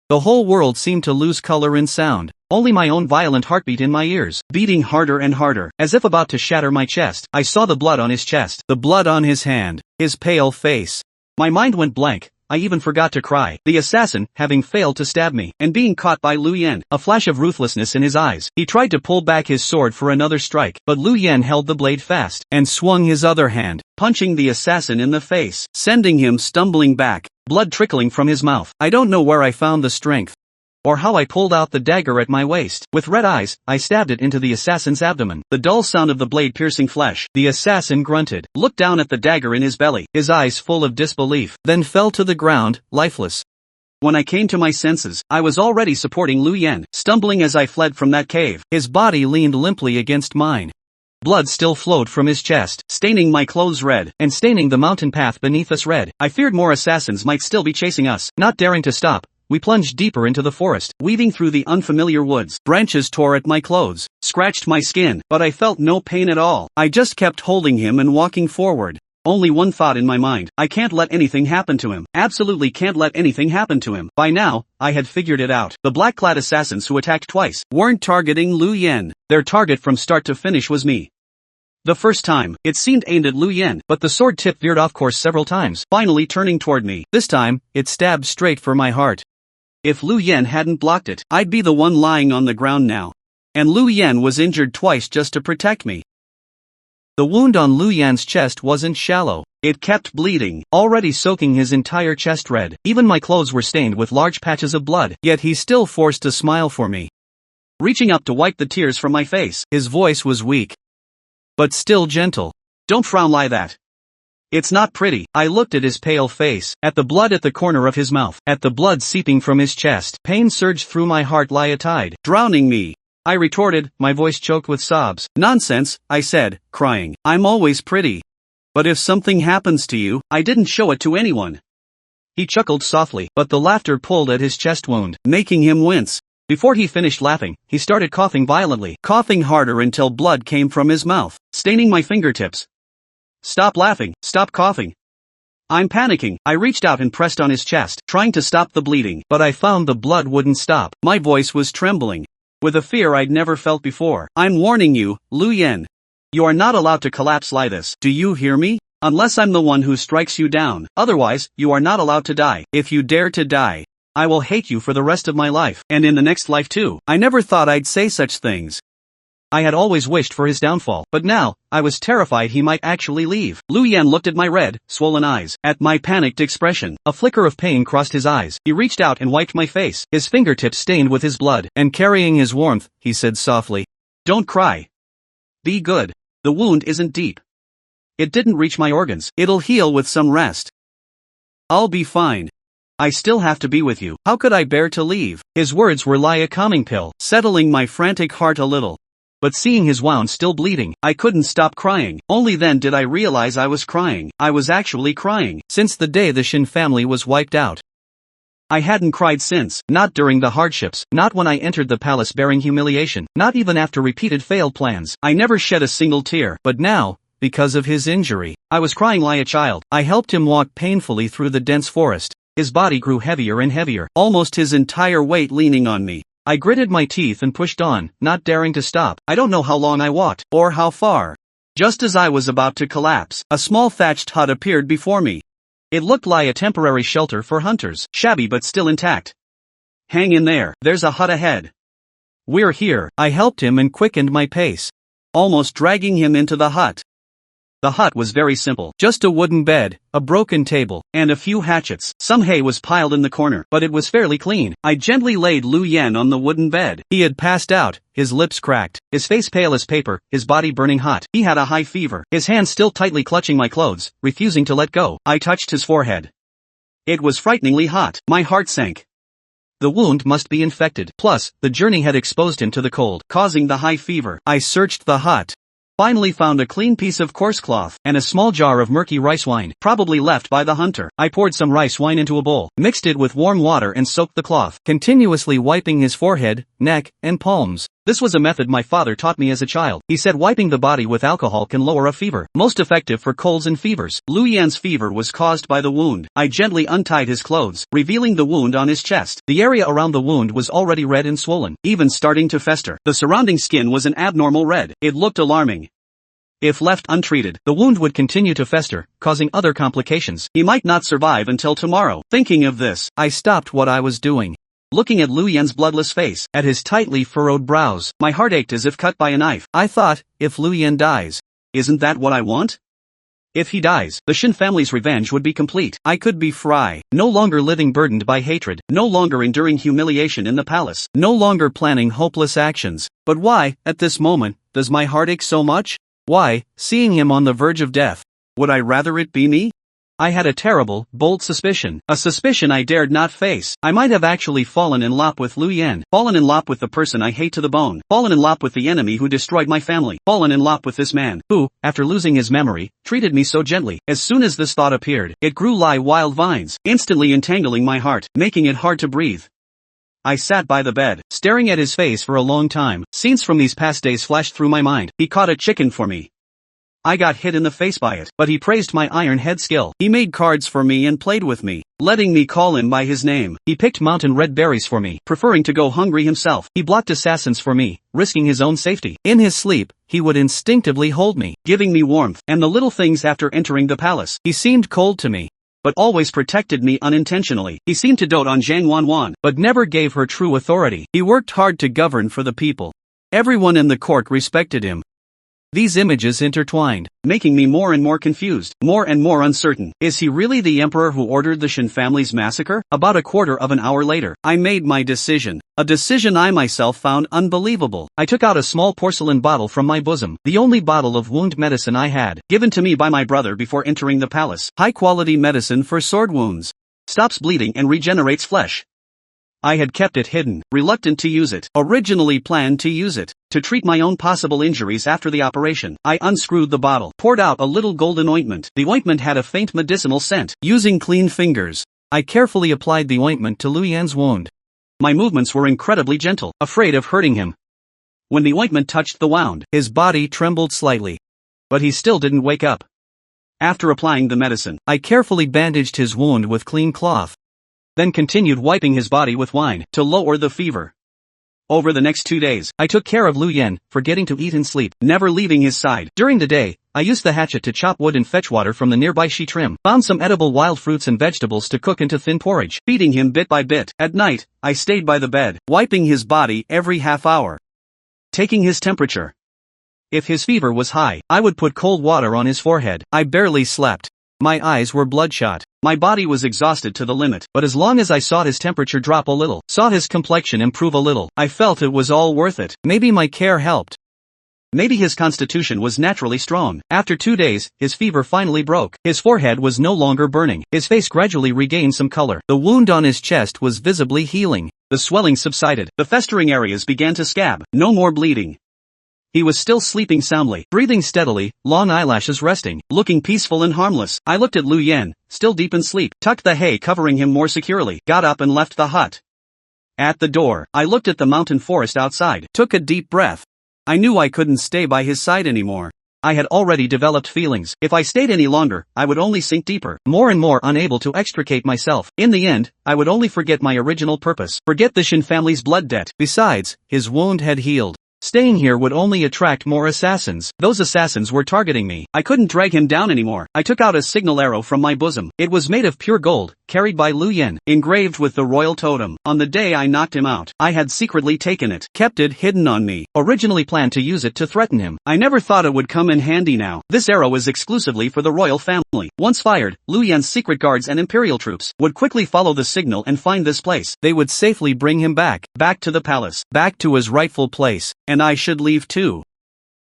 S1: The whole world seemed to lose color and sound. Only my own violent heartbeat in my ears, beating harder and harder, as if about to shatter my chest. I saw the blood on his chest, the blood on his hand, his pale face. My mind went blank. I even forgot to cry. The assassin, having failed to stab me, and being caught by Lu Yen, a flash of ruthlessness in his eyes, he tried to pull back his sword for another strike, but Lu Yen held the blade fast, and swung his other hand, punching the assassin in the face, sending him stumbling back, blood trickling from his mouth. I don't know where I found the strength, or how I pulled out the dagger at my waist. With red eyes, I stabbed it into the assassin's abdomen. The dull sound of the blade piercing flesh. The assassin grunted, looked down at the dagger in his belly, his eyes full of disbelief, then fell to the ground, lifeless. When I came to my senses, I was already supporting Lu Yen, stumbling as I fled from that cave. His body leaned limply against mine. Blood still flowed from his chest, staining my clothes red, and staining the mountain path beneath us red. I feared more assassins might still be chasing us. Not daring to stop, we plunged deeper into the forest, weaving through the unfamiliar woods. Branches tore at my clothes, scratched my skin, but I felt no pain at all. I just kept holding him and walking forward. Only one thought in my mind: I can't let anything happen to him. Absolutely can't let anything happen to him. By now, I had figured it out. The black-clad assassins who attacked twice weren't targeting Lu Yen. Their target from start to finish was me. The first time, it seemed aimed at Lu Yen, but the sword tip veered off course several times, finally turning toward me. This time, it stabbed straight for my heart. If Lu Yen hadn't blocked it, I'd be the one lying on the ground now. And Lu Yen was injured twice just to protect me. The wound on Lu Yan's chest wasn't shallow. It kept bleeding, already soaking his entire chest red. Even my clothes were stained with large patches of blood, yet he still forced a smile for me. Reaching up to wipe the tears from my face, his voice was weak, but still gentle. "Don't frown like that. It's not pretty." I looked at his pale face, at the blood at the corner of his mouth, at the blood seeping from his chest. Pain surged through my heart like a tide, drowning me. I retorted, my voice choked with sobs. "Nonsense," I said, crying. "I'm always pretty. But if something happens to you, I didn't show it to anyone." He chuckled softly, but the laughter pulled at his chest wound, making him wince. Before he finished laughing, he started coughing violently, coughing harder until blood came from his mouth, staining my fingertips. "Stop laughing, stop coughing." I'm panicking. I reached out and pressed on his chest, trying to stop the bleeding, but I found the blood wouldn't stop. My voice was trembling, with a fear I'd never felt before. "I'm warning you, Lu Yen. You are not allowed to collapse like this. Do you hear me? Unless I'm the one who strikes you down. Otherwise, you are not allowed to die. If you dare to die, I will hate you for the rest of my life, and in the next life too. I never thought I'd say such things. I had always wished for his downfall, but now, I was terrified he might actually leave. Lu Yan looked at my red, swollen eyes, at my panicked expression. A flicker of pain crossed his eyes. He reached out and wiped my face, his fingertips stained with his blood, and carrying his warmth, he said softly, "Don't cry. Be good. The wound isn't deep. It didn't reach my organs. It'll heal with some rest. I'll be fine. I still have to be with you." How could I bear to leave? His words were like a calming pill, settling my frantic heart a little. But seeing his wound still bleeding, I couldn't stop crying. Only then did I realize I was crying. I was actually crying. Since the day the Shin family was wiped out. I hadn't cried since, not during the hardships, not when I entered the palace bearing humiliation, not even after repeated failed plans. I never shed a single tear. But now, because of his injury, I was crying like a child. I helped him walk painfully through the dense forest. His body grew heavier and heavier, almost his entire weight leaning on me. I gritted my teeth and pushed on, not daring to stop. I don't know how long I walked, or how far. Just as I was about to collapse, a small thatched hut appeared before me. It looked like a temporary shelter for hunters, shabby but still intact. "Hang in there, there's a hut ahead. We're here." I helped him and quickened my pace, almost dragging him into the hut. The hut was very simple, just a wooden bed, a broken table, and a few hatchets. Some hay was piled in the corner, but it was fairly clean. I gently laid Lu Yan on the wooden bed. He had passed out, his lips cracked, his face pale as paper, his body burning hot. He had a high fever, his hands still tightly clutching my clothes, refusing to let go. I touched his forehead. It was frighteningly hot. My heart sank. The wound must be infected. Plus, the journey had exposed him to the cold, causing the high fever. I searched the hut. Finally found a clean piece of coarse cloth, and a small jar of murky rice wine, probably left by the hunter. I poured some rice wine into a bowl, mixed it with warm water and soaked the cloth, continuously wiping his forehead, neck, and palms. This was a method my father taught me as a child. He said wiping the body with alcohol can lower a fever, most effective for colds and fevers. Lu Yan's fever was caused by the wound. I gently untied his clothes, revealing the wound on his chest. The area around the wound was already red and swollen, even starting to fester. The surrounding skin was an abnormal red. It looked alarming. If left untreated, the wound would continue to fester, causing other complications. He might not survive until tomorrow. Thinking of this, I stopped what I was doing. Looking at Lu Yan's bloodless face, at his tightly furrowed brows, my heart ached as if cut by a knife. I thought, if Lu Yan dies, isn't that what I want? If he dies, the Shin family's revenge would be complete. I could be free, no longer living burdened by hatred, no longer enduring humiliation in the palace, no longer planning hopeless actions. But why, at this moment, does my heart ache so much? Why, seeing him on the verge of death, would I rather it be me? I had a terrible, bold suspicion. A suspicion I dared not face. I might have actually fallen in love with Lu Yan. Fallen in love with the person I hate to the bone. Fallen in love with the enemy who destroyed my family. Fallen in love with this man, who, after losing his memory, treated me so gently. As soon as this thought appeared, it grew like wild vines, instantly entangling my heart, making it hard to breathe. I sat by the bed, staring at his face for a long time. Scenes from these past days flashed through my mind. He caught a chicken for me. I got hit in the face by it, but he praised my iron head skill. He made cards for me and played with me, letting me call him by his name. He picked mountain red berries for me, preferring to go hungry himself. He blocked assassins for me, risking his own safety. In his sleep, he would instinctively hold me, giving me warmth, and the little things after entering the palace. He seemed cold to me, but always protected me unintentionally. He seemed to dote on Zhang Wanwan, but never gave her true authority. He worked hard to govern for the people. Everyone in the court respected him. These images intertwined, making me more and more confused, more and more uncertain. Is he really the emperor who ordered the Shin family's massacre? About a quarter of an hour later, I made my decision. A decision I myself found unbelievable. I took out a small porcelain bottle from my bosom, the only bottle of wound medicine I had, given to me by my brother before entering the palace. High-quality medicine for sword wounds. Stops bleeding and regenerates flesh. I had kept it hidden, reluctant to use it. Originally planned to use it to treat my own possible injuries after the operation. I unscrewed the bottle, poured out a little golden ointment. The ointment had a faint medicinal scent. Using clean fingers, I carefully applied the ointment to Lu Yan's wound. My movements were incredibly gentle, afraid of hurting him. When the ointment touched the wound, his body trembled slightly. But he still didn't wake up. After applying the medicine, I carefully bandaged his wound with clean cloth. Then continued wiping his body with wine, to lower the fever. Over the next 2 days, I took care of Lu Yen, forgetting to eat and sleep, never leaving his side. During the day, I used the hatchet to chop wood and fetch water from the nearby she trim, found some edible wild fruits and vegetables to cook into thin porridge, feeding him bit by bit. At night, I stayed by the bed, wiping his body every half hour, taking his temperature. If his fever was high, I would put cold water on his forehead. I barely slept. My eyes were bloodshot. My body was exhausted to the limit, but as long as I saw his temperature drop a little, saw his complexion improve a little, I felt it was all worth it. Maybe my care helped. Maybe his constitution was naturally strong. After 2 days, his fever finally broke. His forehead was no longer burning. His face gradually regained some color. The wound on his chest was visibly healing. The swelling subsided. The festering areas began to scab. No more bleeding. He was still sleeping soundly, breathing steadily, long eyelashes resting, looking peaceful and harmless. I looked at Lu Yen, still deep in sleep, tucked the hay covering him more securely, got up and left the hut. At the door, I looked at the mountain forest outside, took a deep breath. I knew I couldn't stay by his side anymore. I had already developed feelings. If I stayed any longer, I would only sink deeper, more and more unable to extricate myself. In the end, I would only forget my original purpose, forget the Shin family's blood debt. Besides, his wound had healed. Staying here would only attract more assassins. Those assassins were targeting me. I couldn't drag him down anymore. I took out a signal arrow from my bosom. It was made of pure gold, carried by Lu Yen, engraved with the royal totem. On the day I knocked him out, I had secretly taken it, kept it hidden on me, originally planned to use it to threaten him. I never thought it would come in handy now. This arrow is exclusively for the royal family. Once fired, Lu Yen's secret guards and imperial troops would quickly follow the signal and find this place. They would safely bring him back to the palace, back to his rightful place. And I should leave too.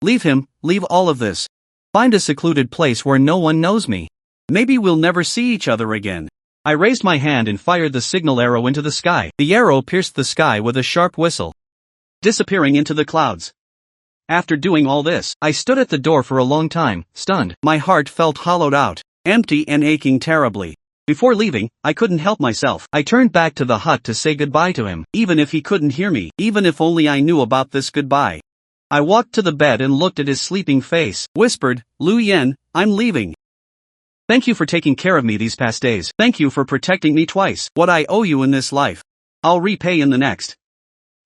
S1: Leave him, leave all of this. Find a secluded place where no one knows me. Maybe we'll never see each other again. I raised my hand and fired the signal arrow into the sky. The arrow pierced the sky with a sharp whistle, disappearing into the clouds. After doing all this, I stood at the door for a long time, stunned. My heart felt hollowed out, empty and aching terribly. Before leaving, I couldn't help myself. I turned back to the hut to say goodbye to him, even if he couldn't hear me, even if only I knew about this goodbye. I walked to the bed and looked at his sleeping face, whispered, "Lu Yen, I'm leaving. Thank you for taking care of me these past days. Thank you for protecting me twice. What I owe you in this life, I'll repay in the next."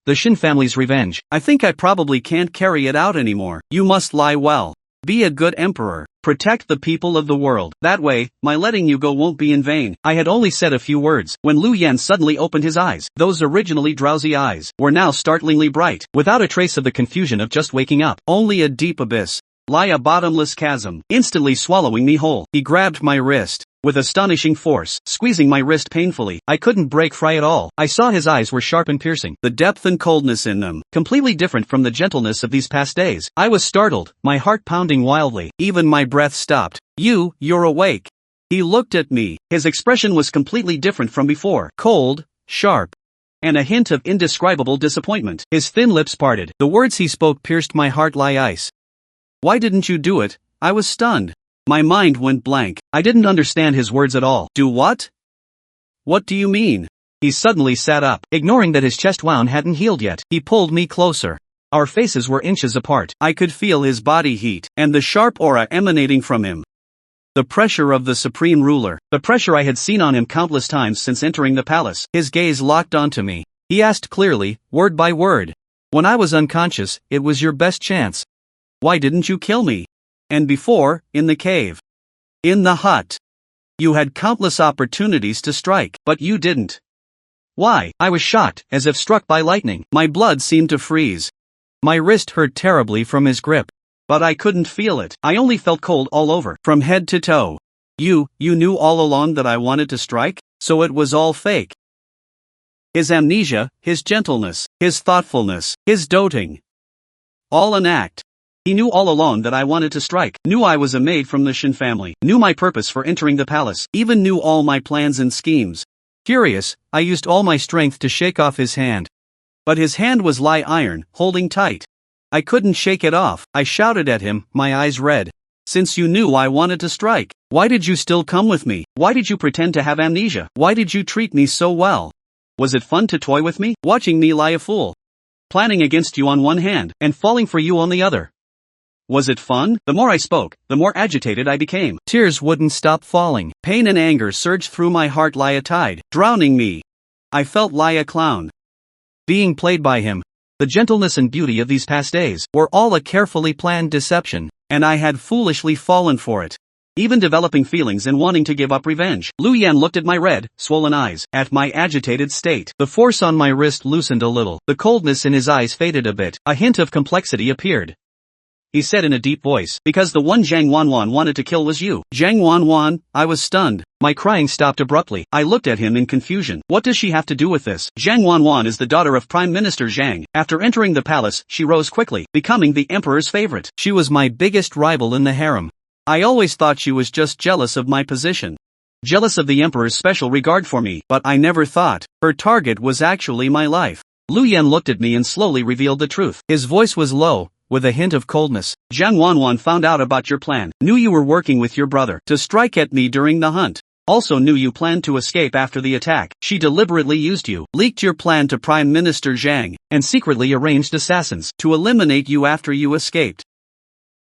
S1: The Shin family's revenge. I think I probably can't carry it out anymore. You must lie well. Be a good emperor. Protect the people of the world. That way, my letting you go won't be in vain. I had only said a few words, when Lu Yen suddenly opened his eyes. Those originally drowsy eyes were now startlingly bright, without a trace of the confusion of just waking up. Only a deep abyss. Lie a bottomless chasm, instantly swallowing me whole. He grabbed my wrist with astonishing force, squeezing my wrist painfully. I couldn't break free at all. I saw his eyes were sharp and piercing, the depth and coldness in them, completely different from the gentleness of these past days. I was startled, my heart pounding wildly. Even my breath stopped. You're awake. He looked at me. His expression was completely different from before. Cold, sharp, and a hint of indescribable disappointment. His thin lips parted. The words he spoke pierced my heart like ice. "Why didn't you do it?" I was stunned. My mind went blank. I didn't understand his words at all. Do what? What do you mean? He suddenly sat up, ignoring that his chest wound hadn't healed yet. He pulled me closer. Our faces were inches apart. I could feel his body heat, and the sharp aura emanating from him. The pressure of the supreme ruler. The pressure I had seen on him countless times since entering the palace. His gaze locked onto me. He asked clearly, word by word. "When I was unconscious, it was your best chance. Why didn't you kill me? And before, in the cave, in the hut, you had countless opportunities to strike, but you didn't. Why?" I was shocked, as if struck by lightning. My blood seemed to freeze. My wrist hurt terribly from his grip, but I couldn't feel it. I only felt cold all over, from head to toe. You knew all along that I wanted to strike? So it was all fake. His amnesia, his gentleness, his thoughtfulness, his doting. All an act. He knew all along that I wanted to strike, knew I was a maid from the Shin family, knew my purpose for entering the palace, even knew all my plans and schemes. Furious, I used all my strength to shake off his hand. But his hand was like iron, holding tight. I couldn't shake it off. I shouted at him, my eyes red. "Since you knew I wanted to strike, why did you still come with me? Why did you pretend to have amnesia? Why did you treat me so well? Was it fun to toy with me, watching me lie a fool? Planning against you on one hand, and falling for you on the other? Was it fun?" The more I spoke, the more agitated I became. Tears wouldn't stop falling. Pain and anger surged through my heart like a tide, drowning me. I felt like a clown, being played by him. The gentleness and beauty of these past days were all a carefully planned deception, and I had foolishly fallen for it. Even developing feelings and wanting to give up revenge. Lu Yan looked at my red, swollen eyes, at my agitated state. The force on my wrist loosened a little. The coldness in his eyes faded a bit. A hint of complexity appeared. He said in a deep voice, because the one Zhang Wanwan wanted to kill was you. Zhang Wanwan? I was stunned. My crying stopped abruptly. I looked at him in confusion. What does she have to do with this? Zhang Wanwan is the daughter of Prime Minister Zhang. After entering the palace, she rose quickly, becoming the emperor's favorite. She was my biggest rival in the harem. I always thought she was just jealous of my position. Jealous of the emperor's special regard for me, but I never thought her target was actually my life. Lu Yan looked at me and slowly revealed the truth. His voice was low, with a hint of coldness. Zhang Wanwan found out about your plan, knew you were working with your brother to strike at me during the hunt. Also knew you planned to escape after the attack. She deliberately used you, leaked your plan to Prime Minister Zhang, and secretly arranged assassins to eliminate you after you escaped.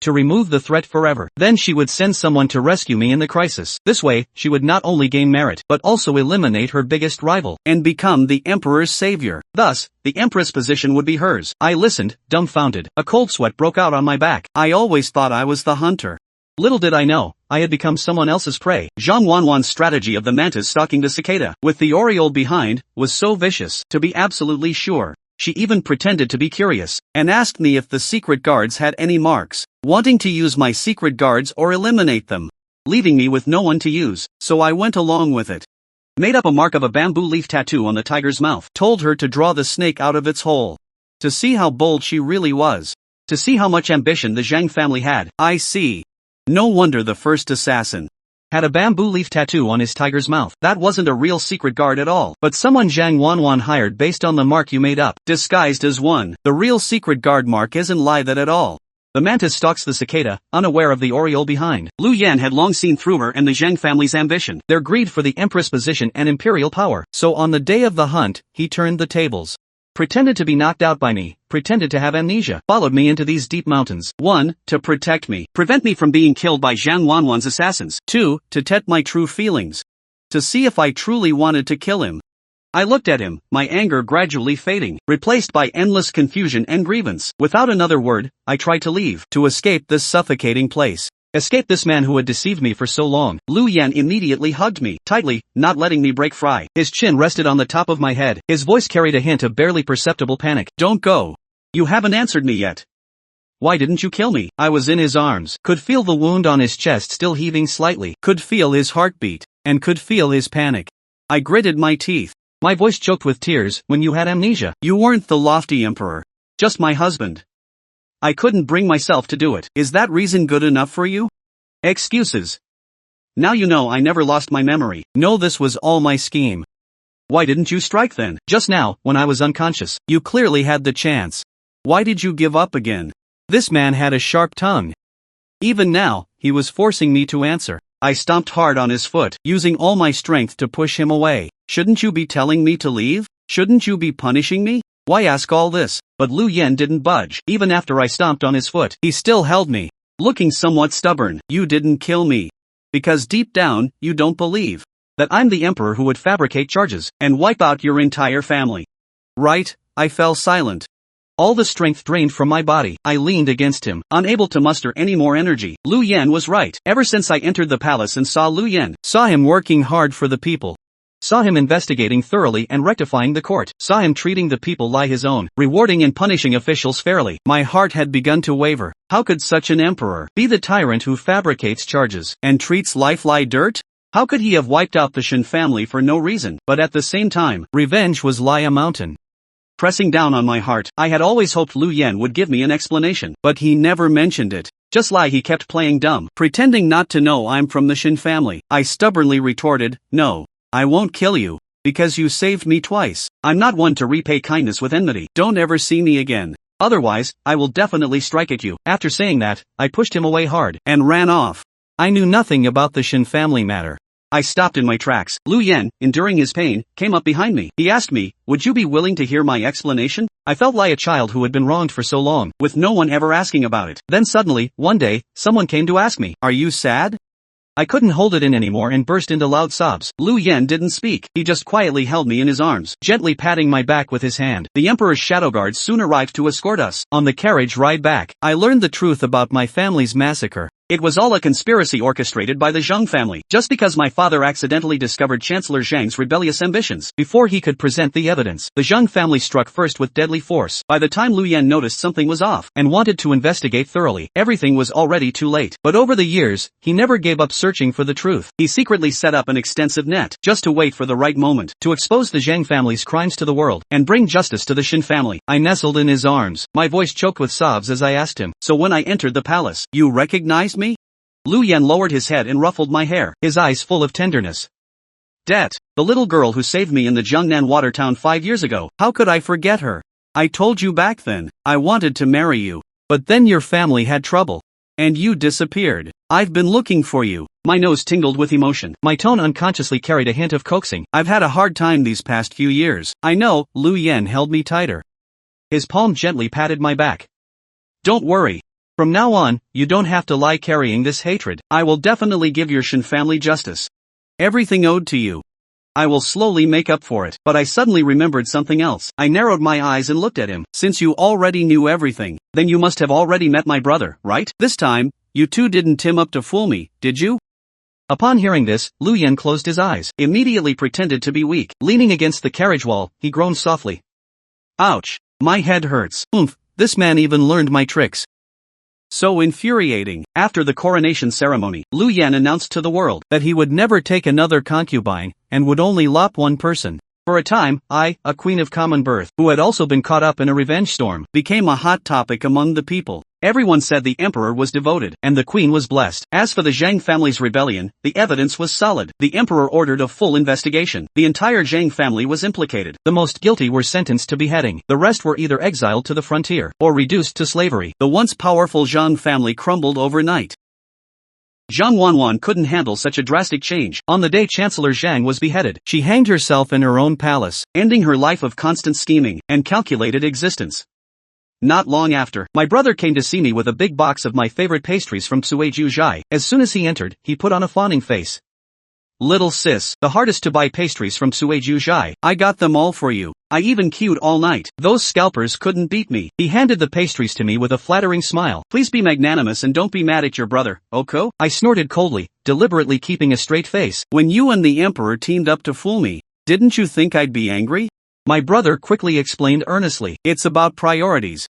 S1: To remove the threat forever. Then she would send someone to rescue me in the crisis. This way, she would not only gain merit, but also eliminate her biggest rival, and become the emperor's savior. Thus, the empress position would be hers. I listened, dumbfounded. A cold sweat broke out on my back. I always thought I was the hunter. Little did I know, I had become someone else's prey. Zhang Wanwan's strategy of the mantis stalking the cicada, with the oriole behind, was so vicious. To be absolutely sure, she even pretended to be curious, and asked me if the secret guards had any marks, wanting to use my secret guards or eliminate them, leaving me with no one to use, so I went along with it. Made up a mark of a bamboo leaf tattoo on the tiger's mouth, told her to draw the snake out of its hole. To see how bold she really was. To see how much ambition the Zhang family had. I see. No wonder the first assassin had a bamboo leaf tattoo on his tiger's mouth. That wasn't a real secret guard at all, but someone Zhang Wanwan hired based on the mark you made up, disguised as one. The real secret guard mark isn't like that at all. The mantis stalks the cicada, unaware of the oriole behind. Lu Yan had long seen through her and the Zhang family's ambition, their greed for the empress position and imperial power. So on the day of the hunt, he turned the tables. Pretended to be knocked out by me, pretended to have amnesia, followed me into these deep mountains. 1. To protect me, prevent me from being killed by Zhang Wanwan's assassins. 2. To test my true feelings. To see if I truly wanted to kill him. I looked at him, my anger gradually fading, replaced by endless confusion and grievance. Without another word, I tried to leave, to escape this suffocating place. Escape this man who had deceived me for so long. Lu Yan immediately hugged me, tightly, not letting me break free. His chin rested on the top of my head. His voice carried a hint of barely perceptible panic. Don't go. You haven't answered me yet. Why didn't you kill me? I was in his arms, could feel the wound on his chest still heaving slightly, could feel his heartbeat, and could feel his panic. I gritted my teeth. My voice choked with tears. When you had amnesia, you weren't the lofty emperor. Just my husband. I couldn't bring myself to do it. Is that reason good enough for you? Excuses. Now you know I never lost my memory. No, this was all my scheme. Why didn't you strike then? Just now, when I was unconscious, you clearly had the chance. Why did you give up again? This man had a sharp tongue. Even now, he was forcing me to answer. I stomped hard on his foot, using all my strength to push him away. Shouldn't you be telling me to leave? Shouldn't you be punishing me? Why ask all this? But Lu Yan didn't budge. Even after I stomped on his foot, he still held me, looking somewhat stubborn. You didn't kill me. Because deep down, you don't believe that I'm the emperor who would fabricate charges and wipe out your entire family. Right? I fell silent. All the strength drained from my body. I leaned against him, unable to muster any more energy. Lu Yan was right. Ever since I entered the palace and saw Lu Yan, saw him working hard for the people, saw him investigating thoroughly and rectifying the court, saw him treating the people like his own, rewarding and punishing officials fairly, my heart had begun to waver. How could such an emperor be the tyrant who fabricates charges and treats life like dirt? How could he have wiped out the Shen family for no reason? But at the same time, revenge was like a mountain pressing down on my heart. I had always hoped Lu Yan would give me an explanation, but he never mentioned it. Just like he kept playing dumb, pretending not to know I'm from the Shen family. I stubbornly retorted, no, I won't kill you, because you saved me twice. I'm not one to repay kindness with enmity. Don't ever see me again. Otherwise, I will definitely strike at you. After saying that, I pushed him away hard and ran off. I knew nothing about the Shen family matter. I stopped in my tracks. Lu Yan, enduring his pain, came up behind me. He asked me, would you be willing to hear my explanation? I felt like a child who had been wronged for so long, with no one ever asking about it. Then suddenly, one day, someone came to ask me, are you sad? I couldn't hold it in anymore and burst into loud sobs. Lu Yen didn't speak. He just quietly held me in his arms, gently patting my back with his hand. The Emperor's shadow guards soon arrived to escort us. On the carriage ride back, I learned the truth about my family's massacre. It was all a conspiracy orchestrated by the Zhang family, just because my father accidentally discovered Chancellor Zhang's rebellious ambitions. Before he could present the evidence, the Zhang family struck first with deadly force. By the time Lu Yen noticed something was off, and wanted to investigate thoroughly, everything was already too late. But over the years, he never gave up searching for the truth. He secretly set up an extensive net, just to wait for the right moment, to expose the Zhang family's crimes to the world, and bring justice to the Shin family. I nestled in his arms, my voice choked with sobs as I asked him, "So when I entered the palace, you recognized me?" Lu Yen lowered his head and ruffled my hair, his eyes full of tenderness. "Det, the little girl who saved me in the Jiangnan water town 5 years ago, how could I forget her? I told you back then, I wanted to marry you. But then your family had trouble. And you disappeared. I've been looking for you." My nose tingled with emotion. My tone unconsciously carried a hint of coaxing. "I've had a hard time these past few years." "I know." Lu Yen held me tighter. His palm gently patted my back. "Don't worry. From now on, you don't have to lie carrying this hatred. I will definitely give your Shin family justice. Everything owed to you. I will slowly make up for it." But I suddenly remembered something else. I narrowed my eyes and looked at him. "Since you already knew everything, then you must have already met my brother, right? This time, you two didn't team up to fool me, did you?" Upon hearing this, Lu Yen closed his eyes, immediately pretended to be weak. Leaning against the carriage wall, he groaned softly. "Ouch. My head hurts. Oomph, this man even learned my tricks." So infuriating. After the coronation ceremony, Lu Yen announced to the world that he would never take another concubine, and would only lop one person. For a time, I, a queen of common birth, who had also been caught up in a revenge storm, became a hot topic among the people. Everyone said the emperor was devoted, and the queen was blessed. As for the Zhang family's rebellion, the evidence was solid. The emperor ordered a full investigation. The entire Zhang family was implicated. The most guilty were sentenced to beheading. The rest were either exiled to the frontier, or reduced to slavery. The once powerful Zhang family crumbled overnight. Zhang Wanwan couldn't handle such a drastic change. On the day Chancellor Zhang was beheaded, she hanged herself in her own palace, ending her life of constant scheming and calculated existence. Not long after, my brother came to see me with a big box of my favorite pastries from Sueju Zhai. As soon as he entered, he put on a fawning face. "Little sis, the hardest to buy pastries from Sueju Zhai. I got them all for you. I even queued all night. Those scalpers couldn't beat me." He handed the pastries to me with a flattering smile. "Please be magnanimous and don't be mad at your brother, Oko." I snorted coldly, deliberately keeping a straight face. "When you and the emperor teamed up to fool me, didn't you think I'd be angry?" My brother quickly explained earnestly. "It's about priorities.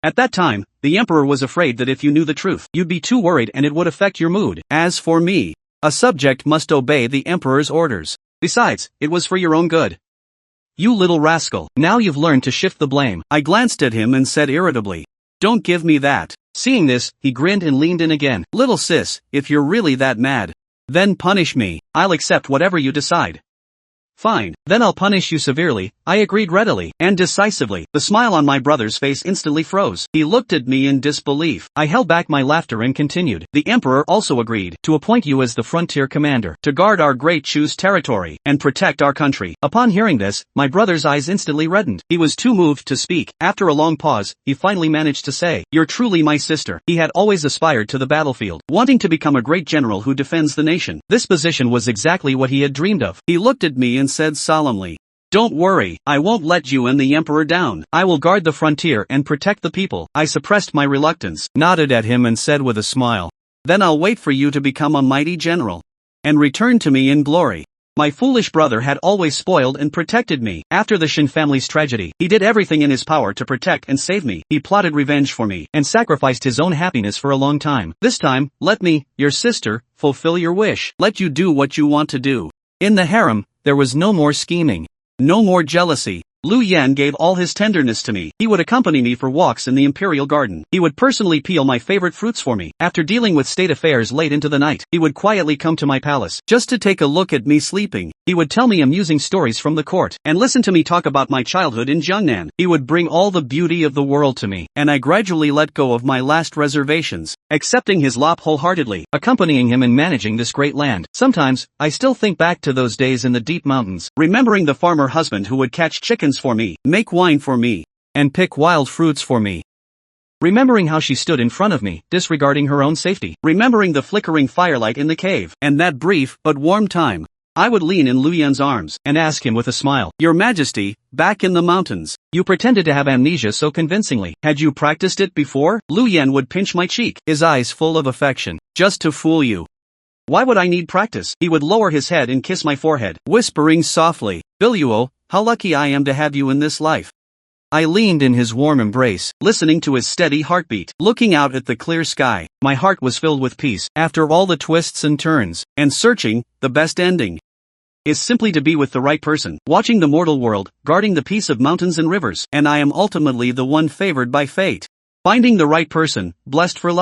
S1: At that time, the emperor was afraid that if you knew the truth, you'd be too worried and it would affect your mood. As for me, a subject must obey the emperor's orders. Besides, it was for your own good. You little rascal, now you've learned to shift the blame." I glanced at him and said irritably, "Don't give me that." Seeing this, he grinned and leaned in again. "Little sis, if you're really that mad, then punish me. I'll accept whatever you decide." "Fine, then I'll punish you severely," I agreed readily and decisively. The smile on my brother's face instantly froze. He looked at me in disbelief. I held back my laughter and continued. "The emperor also agreed to appoint you as the frontier commander, to guard our great Chu's territory, and protect our country." Upon hearing this, my brother's eyes instantly reddened. He was too moved to speak. After a long pause, he finally managed to say, "You're truly my sister." He had always aspired to the battlefield, wanting to become a great general who defends the nation. This position was exactly what he had dreamed of. He looked at me and said solemnly, "Don't worry, I won't let you and the emperor down. I will guard the frontier and protect the people." I suppressed my reluctance, nodded at him and said with a smile, "Then I'll wait for you to become a mighty general, and return to me in glory." My foolish brother had always spoiled and protected me. After the Shin family's tragedy, he did everything in his power to protect and save me. He plotted revenge for me, and sacrificed his own happiness for a long time. This time, let me, your sister, fulfill your wish. Let you do what you want to do. In the harem, there was no more scheming. No more jealousy. Lu Yen gave all his tenderness to me. He would accompany me for walks in the imperial garden. He would personally peel my favorite fruits for me. After dealing with state affairs late into the night, he would quietly come to my palace, just to take a look at me sleeping. He would tell me amusing stories from the court, and listen to me talk about my childhood in Jiangnan. He would bring all the beauty of the world to me, and I gradually let go of my last reservations, accepting his lop wholeheartedly, accompanying him in managing this great land. Sometimes, I still think back to those days in the deep mountains, remembering the farmer husband who would catch chickens for me, make wine for me, and pick wild fruits for me. Remembering how she stood in front of me, disregarding her own safety. Remembering the flickering firelight in the cave, and that brief, but warm time. I would lean in Lu Yan's arms, and ask him with a smile, "Your Majesty, back in the mountains, you pretended to have amnesia so convincingly. Had you practiced it before?" Lu Yan would pinch my cheek, his eyes full of affection. "Just to fool you. Why would I need practice?" He would lower his head and kiss my forehead, whispering softly, "Biluo, how lucky I am to have you in this life." I leaned in his warm embrace, listening to his steady heartbeat. Looking out at the clear sky, my heart was filled with peace. After all the twists and turns, and searching, the best ending is simply to be with the right person, watching the mortal world, guarding the peace of mountains and rivers, and I am ultimately the one favored by fate. Finding the right person, blessed for life.